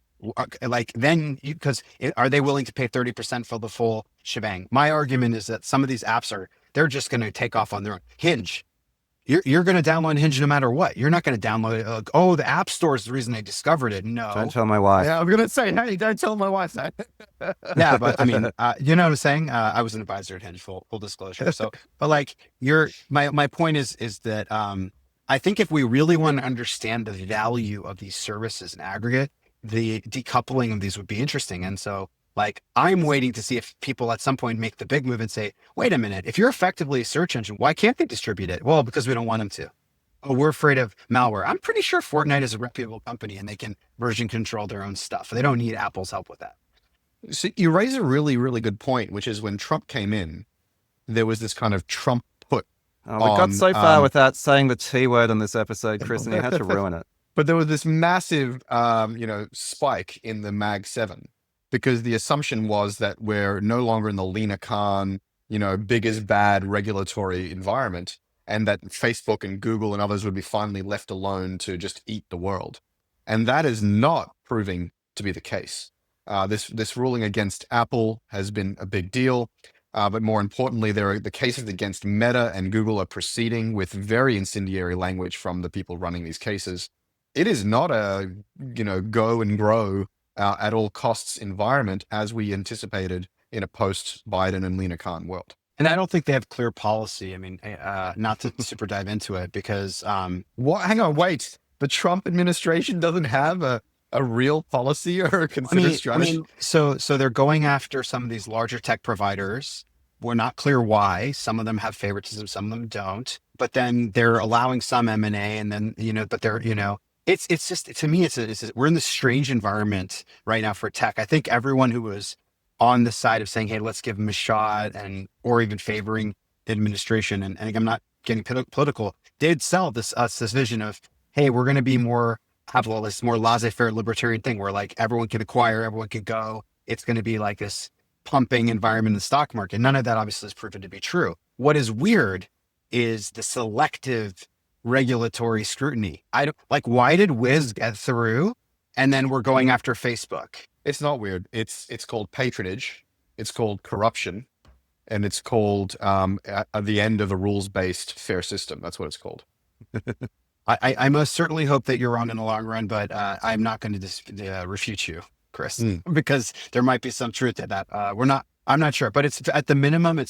Like then, because are they willing to pay 30% for the full shebang? My argument is that some of these apps they're just going to take off on their own. Hinge. You're going to download Hinge no matter what. You're not going to download it. Like, oh, the App Store is the reason I discovered it. No. Don't tell my wife. Yeah, I'm going to say, hey, don't tell my wife that. Yeah, but I mean, you know what I'm saying? I was an advisor at Hinge, full disclosure. So, but like my point is that I think if we really want to understand the value of these services in aggregate, the decoupling of these would be interesting. And so like, I'm waiting to see if people at some point make the big move and say, wait a minute, if you're effectively a search engine, why can't they distribute it? Well, because we don't want them to. Oh, we're afraid of malware. I'm pretty sure Fortnite is a reputable company and they can version control their own stuff. They don't need Apple's help with that. So you raise a really, really good point, which is when Trump came in, there was this kind of Trump put. We got so far without saying the T word on this episode, Chris, and you had to ruin it. But there was this massive, spike in the Mag 7 because the assumption was that we're no longer in the Lena Khan, big as bad regulatory environment, and that Facebook and Google and others would be finally left alone to just eat the world. And that is not proving to be the case. This ruling against Apple has been a big deal. But more importantly, the cases against Meta and Google are proceeding with very incendiary language from the people running these cases. It is not a, go and grow at all costs environment as we anticipated in a post-Biden and Lena Khan world. And I don't think they have clear policy. I mean, not to super dive into it because what? Hang on, wait. The Trump administration doesn't have a real policy or a considered strategy? So they're going after some of these larger tech providers. We're not clear why. Some of them have favoritism, some of them don't. But then they're allowing some M&A, and then but they're it's just, to me, we're in this strange environment right now for tech. I think everyone who was on the side of saying, hey, let's give them a shot, or even favoring the administration, and I'm not getting political, did sell this vision of, hey, we're going to be have all this more laissez-faire libertarian thing where like everyone can acquire, everyone can go. It's going to be like this pumping environment in the stock market. None of that obviously is proven to be true. What is weird is the selective regulatory scrutiny. Why did Wiz get through and then we're going after Facebook? It's not weird. It's called patronage. It's called corruption. And it's called at the end of a rules-based fair system. That's what it's called. I most certainly hope that you're wrong in the long run, but I'm not going to refute you, Chris, because there might be some truth to that. I'm not sure, but it's at the minimum,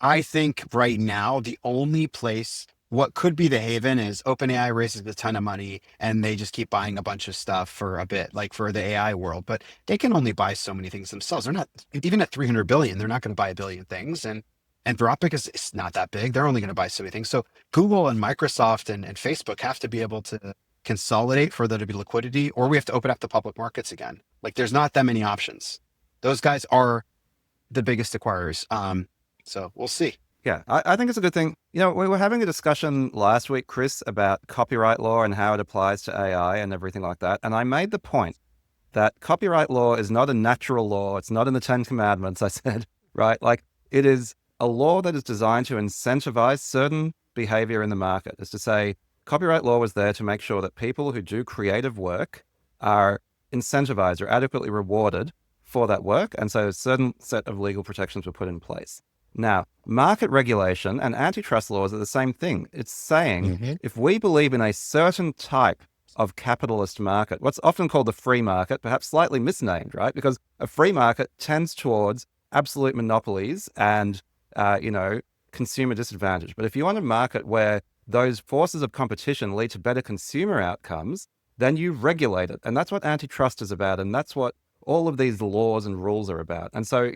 I think right now, the only place, what could be the haven is OpenAI raises a ton of money and they just keep buying a bunch of stuff for a bit, like for the AI world, but they can only buy so many things themselves. They're not, even at 300 billion, they're not going to buy a billion things. And Anthropic is not that big. They're only going to buy so many things. So Google and Microsoft and Facebook have to be able to consolidate for there to be liquidity, or we have to open up the public markets again. Like there's not that many options. Those guys are the biggest acquirers. So we'll see. Yeah, I think it's a good thing. We were having a discussion last week, Chris, about copyright law and how it applies to AI and everything like that. And I made the point that copyright law is not a natural law. It's not in the 10 Commandments, I said, right? Like it is a law that is designed to incentivize certain behavior in the market. Is to say, copyright law was there to make sure that people who do creative work are incentivized or adequately rewarded for that work. And so a certain set of legal protections were put in place. Now, market regulation and antitrust laws are the same thing. It's saying if we believe in a certain type of capitalist market, what's often called the free market, perhaps slightly misnamed, right? Because a free market tends towards absolute monopolies and, consumer disadvantage. But if you want a market where those forces of competition lead to better consumer outcomes, then you regulate it. And that's what antitrust is about. And that's what all of these laws and rules are about. And so,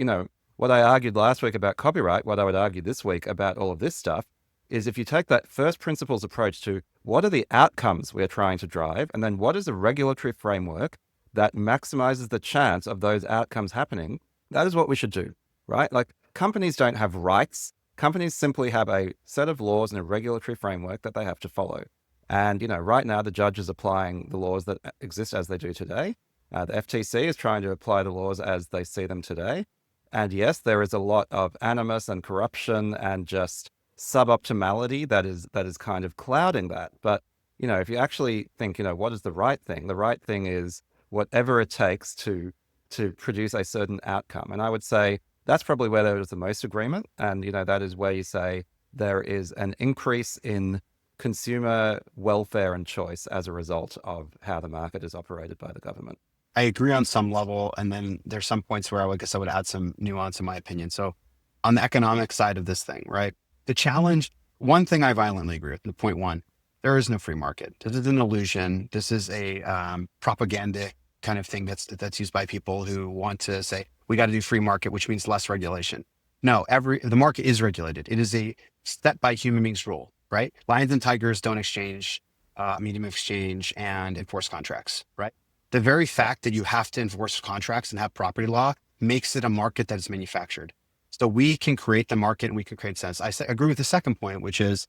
what I argued last week about copyright, what I would argue this week about all of this stuff, is if you take that first principles approach to what are the outcomes we're trying to drive, and then what is a regulatory framework that maximizes the chance of those outcomes happening, that is what we should do, right? Like, companies don't have rights. Companies simply have a set of laws and a regulatory framework that they have to follow. And, right now the judge is applying the laws that exist as they do today. The FTC is trying to apply the laws as they see them today. And yes, there is a lot of animus and corruption and just suboptimality that is kind of clouding that. But, if you actually think, what is the right thing? The right thing is whatever it takes to produce a certain outcome. And I would say that's probably where there is the most agreement. And, that is where you say there is an increase in consumer welfare and choice as a result of how the market is operated by the government. I agree on some level. And then there's some points where I guess I would add some nuance in my opinion. So on the economic side of this thing, right? The challenge, one thing I violently agree with, the point one, there is no free market. This is an illusion. This is a propaganda kind of thing that's used by people who want to say, we got to do free market, which means less regulation. No, the market is regulated. It is a set by human beings rule, right? Lions and tigers don't exchange, medium of exchange and enforce contracts, right? The very fact that you have to enforce contracts and have property law makes it a market that is manufactured. So we can create the market and we can create sense. Agree with the second point, which is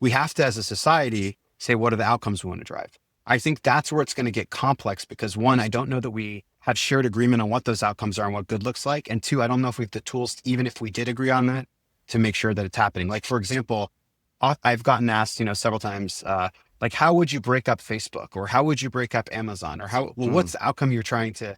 we have to, as a society, say, what are the outcomes we want to drive? I think that's where it's going to get complex because one, I don't know that we have shared agreement on what those outcomes are and what good looks like. And two, I don't know if we have the tools, even if we did agree on that, to make sure that it's happening. Like, for example, I've gotten asked, several times, like, how would you break up Facebook or how would you break up Amazon or what's the outcome you're trying to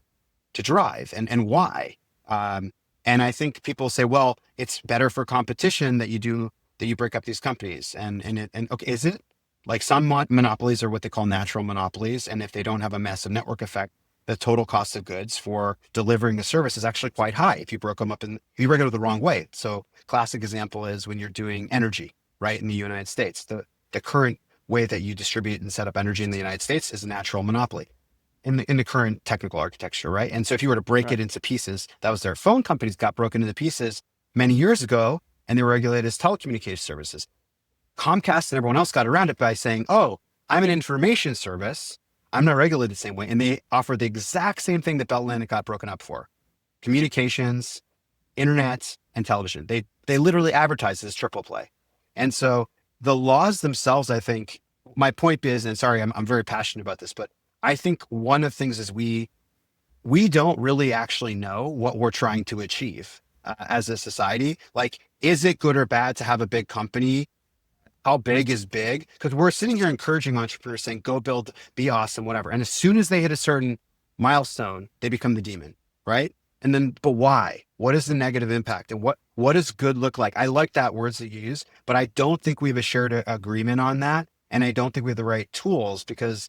drive and why? And I think people say, well, it's better for competition that you break up these companies. And okay, is it? Like, some monopolies are what they call natural monopolies. And if they don't have a massive network effect, the total cost of goods for delivering a service is actually quite high if you broke them up if you break it up the wrong way. So classic example is when you're doing energy, right? In the United States, the current way that you distribute and set up energy in the United States is a natural monopoly in the current technical architecture, right? And so if you were to break it into pieces, that was their phone companies got broken into pieces many years ago, and they were regulated as telecommunication services. Comcast and everyone else got around it by saying, oh, I'm an information service. I'm not regulated the same way. And they offer the exact same thing that Bell Atlantic got broken up for: communications, internet, and television. They literally advertise as triple play. And so the laws themselves, I think, my point is, and sorry, I'm very passionate about this, but I think one of the things is we don't really actually know what we're trying to achieve as a society. Like, is it good or bad to have a big company? How big is big? Because we're sitting here encouraging entrepreneurs saying, go build, be awesome, whatever. And as soon as they hit a certain milestone, they become the demon, right? And then, but why? What is the negative impact? And what does good look like? I like that words that you use, but I don't think we have a shared agreement on that. And I don't think we have the right tools because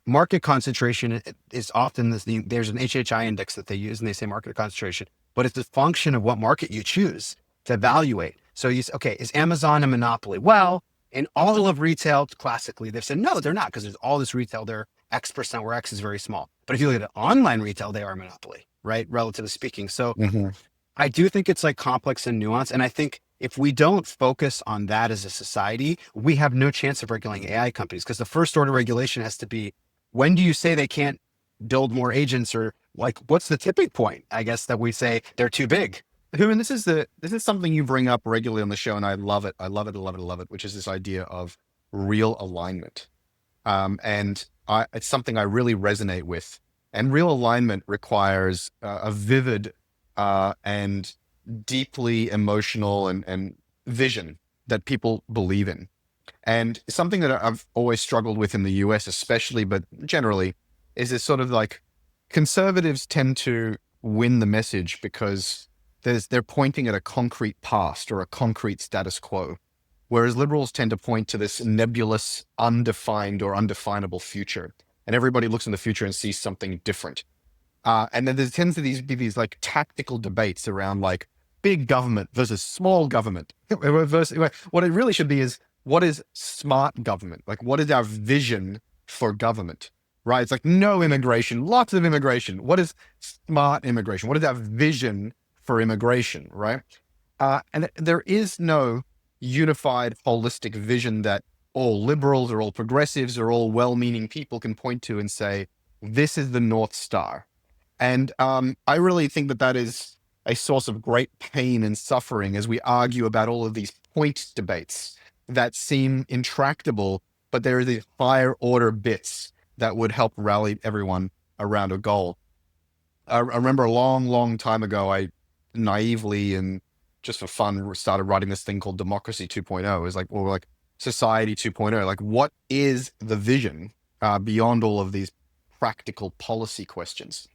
market concentration is often there's an HHI index that they use and they say market concentration, but it's a function of what market you choose to evaluate. So okay, is Amazon a monopoly? Well, in all of retail, classically, they've said, no, they're not, because there's all this retail, they're X% where X is very small. But if you look at online retail, they are a monopoly, right? Relatively speaking. So I do think it's like complex and nuanced. And I think if we don't focus on that as a society, we have no chance of regulating AI companies, because the first order regulation has to be, when do you say they can't build more agents, or like, what's the tipping point? I guess that we say they're too big. Hooman, this is something you bring up regularly on the show, and I love it. I love it, which is this idea of real alignment. And it's something I really resonate with. And real alignment requires a vivid and deeply emotional and vision that people believe in. And something that I've always struggled with in the US especially, but generally, is this sort of like conservatives tend to win the message because they're pointing at a concrete past or a concrete status quo, whereas liberals tend to point to this nebulous, undefined or undefinable future. And everybody looks in the future and sees something different. And then there tends to be these like tactical debates around like big government versus small government. What it really should be is, what is smart government? Like, what is our vision for government? right? It's like no immigration, lots of immigration. What is smart immigration? What is our vision for immigration, right? And there is no unified, holistic vision that all liberals or all progressives or all well-meaning people can point to and say, this is the North Star. And I really think that that is a source of great pain and suffering as we argue about all of these point debates that seem intractable, but there are these higher order bits that would help rally everyone around a goal. I remember a long, long time ago, I naively and just for fun started writing this thing called Democracy 2.0. It was like, well, like Society 2.0. Like, what is the vision beyond all of these practical policy questions?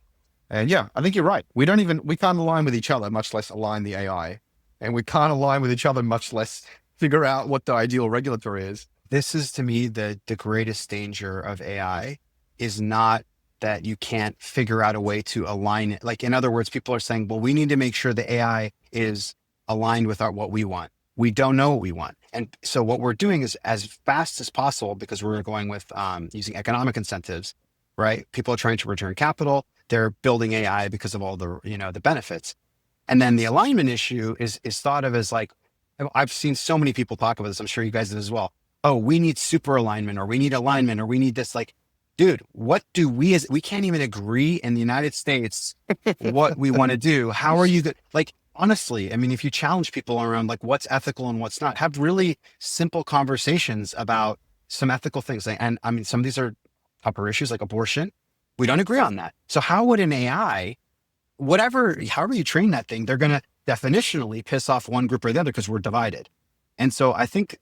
And yeah, I think you're right. We can't align with each other, much less align the AI. And we can't align with each other, much less figure out what the ideal regulatory is. This is, to me, the greatest danger of AI is not that you can't figure out a way to align it. Like, in other words, people are saying, well, we need to make sure the AI is aligned with what we want. We don't know what we want. And so what we're doing is as fast as possible, because we're going with using economic incentives, right? People are trying to return capital. They're building AI because of all the, the benefits. And then the alignment issue is thought of as like, I've seen so many people talk about this. I'm sure you guys did as well. Oh, we need super alignment, or we need alignment, or we need this. Like, dude, what do we can't even agree in the United States what we want to do. How are you good? Like, honestly, I mean, if you challenge people around like what's ethical and what's not, have really simple conversations about some ethical things. And I mean, some of these are upper issues like abortion. We don't agree on that. So how would an AI, however you train that thing, they're going to definitionally piss off one group or the other because we're divided. And so I think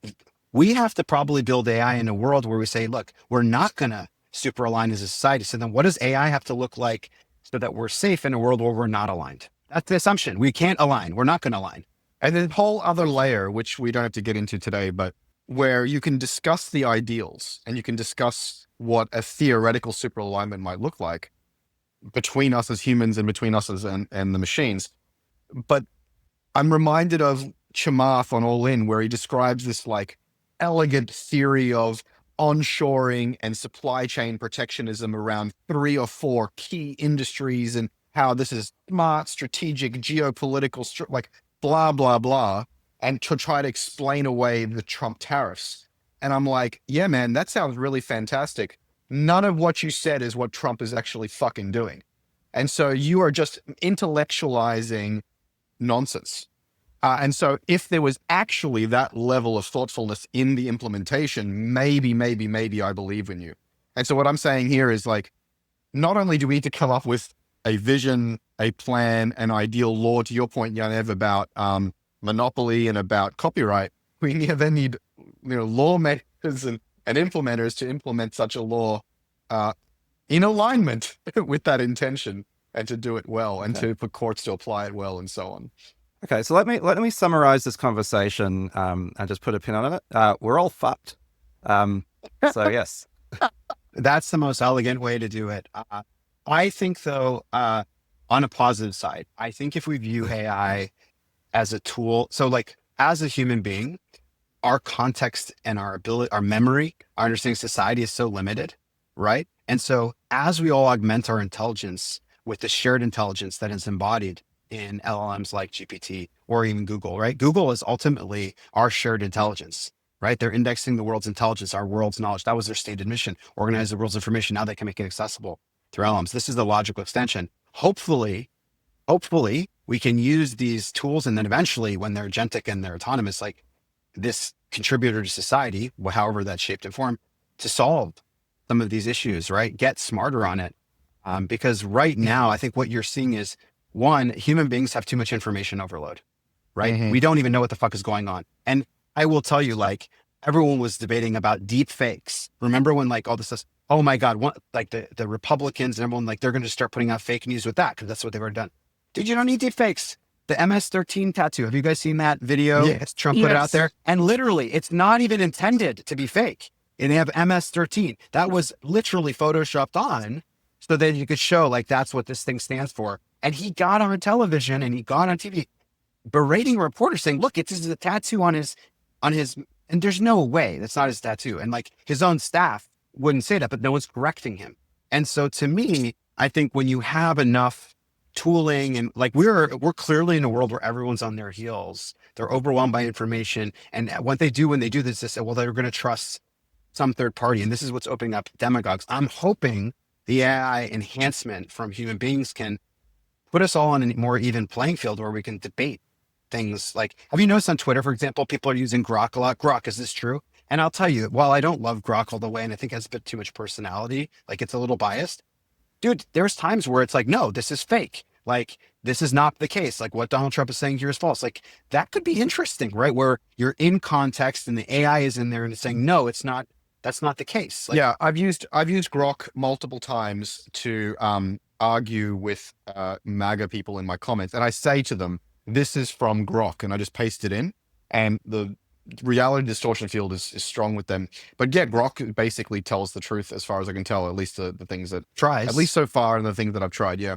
we have to probably build AI in a world where we say, look, we're not going to super align as a society. So then what does AI have to look like so that we're safe in a world where we're not aligned? That's the assumption. We can't align. We're not going to align. And then whole other layer, which we don't have to get into today, but where you can discuss the ideals and you can discuss what a theoretical super alignment might look like between us as humans and between us and the machines. But I'm reminded of Chamath on All In, where he describes this like elegant theory of onshoring and supply chain protectionism around 3 or 4 key industries and how this is smart, strategic, geopolitical, like blah, blah, blah, and to try to explain away the Trump tariffs. And I'm like, yeah, man, that sounds really fantastic. None of what you said is what Trump is actually fucking doing. And so you are just intellectualizing nonsense. And so if there was actually that level of thoughtfulness in the implementation, maybe I believe in you. And so what I'm saying here is like, not only do we need to come up with a vision, a plan, an ideal law, to your point, Yaniv, about monopoly and about copyright, we then need lawmakers and implementers to implement such a law in alignment with that intention and to do it well and for courts to apply it well and so on. Okay, so let me summarize this conversation and just put a pin on it. We're all fucked. So yes. That's the most elegant way to do it. I think though, on a positive side, I think if we view AI as a tool, so like as a human being, our context and our ability, our memory, our understanding of society is so limited, right? And so as we all augment our intelligence with the shared intelligence that is embodied in LLMs like GPT or even Google, right? Google is ultimately our shared intelligence, right? They're indexing the world's intelligence, our world's knowledge. That was their stated mission, organize the world's information. Now they can make it accessible through LLMs. This is the logical extension. Hopefully we can use these tools. And then eventually when they're agentic and they're autonomous, like this contributor to society, however that's shaped and formed, to solve some of these issues, right? Get smarter on it. Because right now, I think what you're seeing is, one, human beings have too much information overload, right? Mm-hmm. We don't even know what the fuck is going on. And I will tell you, like, everyone was debating about deep fakes. Remember when like all this stuff, oh my God, like the Republicans and everyone, like they're going to start putting out fake news with that because that's what they've already done. Dude, you don't need deep fakes. The MS-13 tattoo. Have you guys seen that video? Yes. Trump put it out there. And literally, it's not even intended to be fake. And they have MS-13. That was literally photoshopped on so that you could show like, that's what this thing stands for. And he got on television and he got on TV berating reporters saying, look, this is a tattoo on his, and there's no way that's not his tattoo. And like his own staff wouldn't say that, but no one's correcting him. And so to me, I think when you have enough tooling and like we're clearly in a world where everyone's on their heels, they're overwhelmed by information. And what they do when they do this, they say, well, they're going to trust some third party. And this is what's opening up demagogues. I'm hoping the AI enhancement from human beings can put us all on a more even playing field where we can debate things. Like, have you noticed on Twitter, for example, people are using Grok a lot? Grok, is this true? And I'll tell you, while I don't love Grok all the way, and I think it has a bit too much personality, like it's a little biased, dude, there's times where it's like, no, this is fake. Like, this is not the case. Like what Donald Trump is saying here is false. Like that could be interesting, right? Where you're in context and the AI is in there and it's saying, no, it's not, that's not the case. Like, Yeah, I've used Grok multiple times to argue with MAGA people in my comments, and I say to them, "This is from Grok," and I just paste it in, and the reality distortion field is strong with them. But yeah, Grok basically tells the truth as far as I can tell, at least the things that tries. at least so far, and the things that I've tried. Yeah.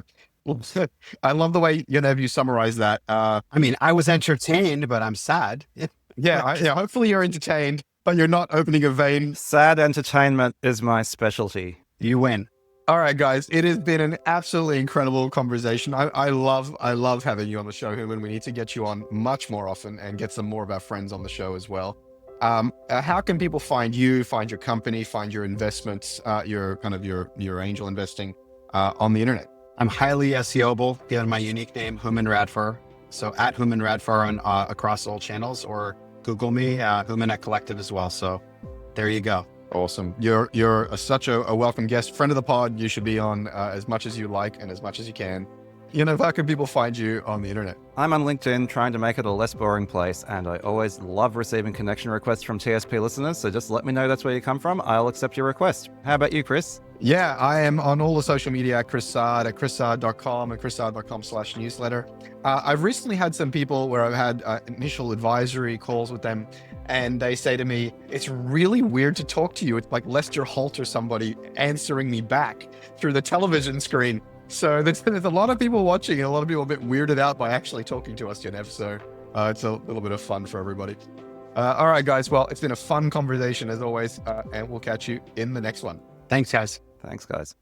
I love the way Yaniv you summarize that. I mean, I was entertained, but I'm sad. Yeah, hopefully you're entertained, but you're not opening a vein. Sad entertainment is my specialty. You win. All right, guys, it has been an absolutely incredible conversation. I love having you on the show, Hooman. We need to get you on much more often and get some more of our friends on the show as well. How can people find you, find your company, find your investments, your angel investing on the internet? I'm highly SEOable, given my unique name, Hooman Radfar. So at Hooman Radfar on across all channels, or Google me, Hooman at Collective as well. So there you go. Awesome. You're such a welcome guest, friend of the pod. You should be on as much as you like and as much as you can. How can people find you on the internet? I'm on LinkedIn trying to make it a less boring place, and I always love receiving connection requests from TSP listeners, so just let me know that's where you come from. I'll accept your request. How about you, Chris? Yeah, I am on all the social media at Chris Saad, at chrissaad.com and chrissaad.com/newsletter. I've recently had some people where I've had initial advisory calls with them, and they say to me, it's really weird to talk to you. It's like Lester Holt or somebody answering me back through the television screen. So there's a lot of people watching, and a lot of people are a bit weirded out by actually talking to us, Yaniv. So it's a little bit of fun for everybody. All right, guys. Well, it's been a fun conversation as always, and we'll catch you in the next one. Thanks, guys. Thanks, guys.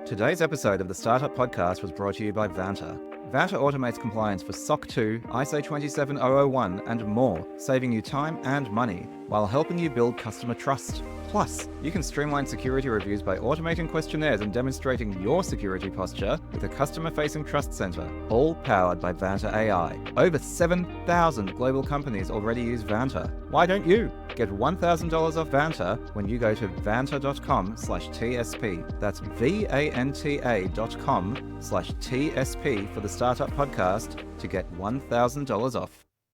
Today's episode of the Startup Podcast was brought to you by Vanta. Vanta automates compliance for SOC 2, ISO 27001, and more, saving you time and money while helping you build customer trust. Plus, you can streamline security reviews by automating questionnaires and demonstrating your security posture with a customer-facing trust center, all powered by Vanta AI. Over 7,000 global companies already use Vanta. Why don't you? Get $1,000 off Vanta when you go to vanta.com/TSP. That's VANTA.com/TSP for the Startup Podcast to get $1,000 off.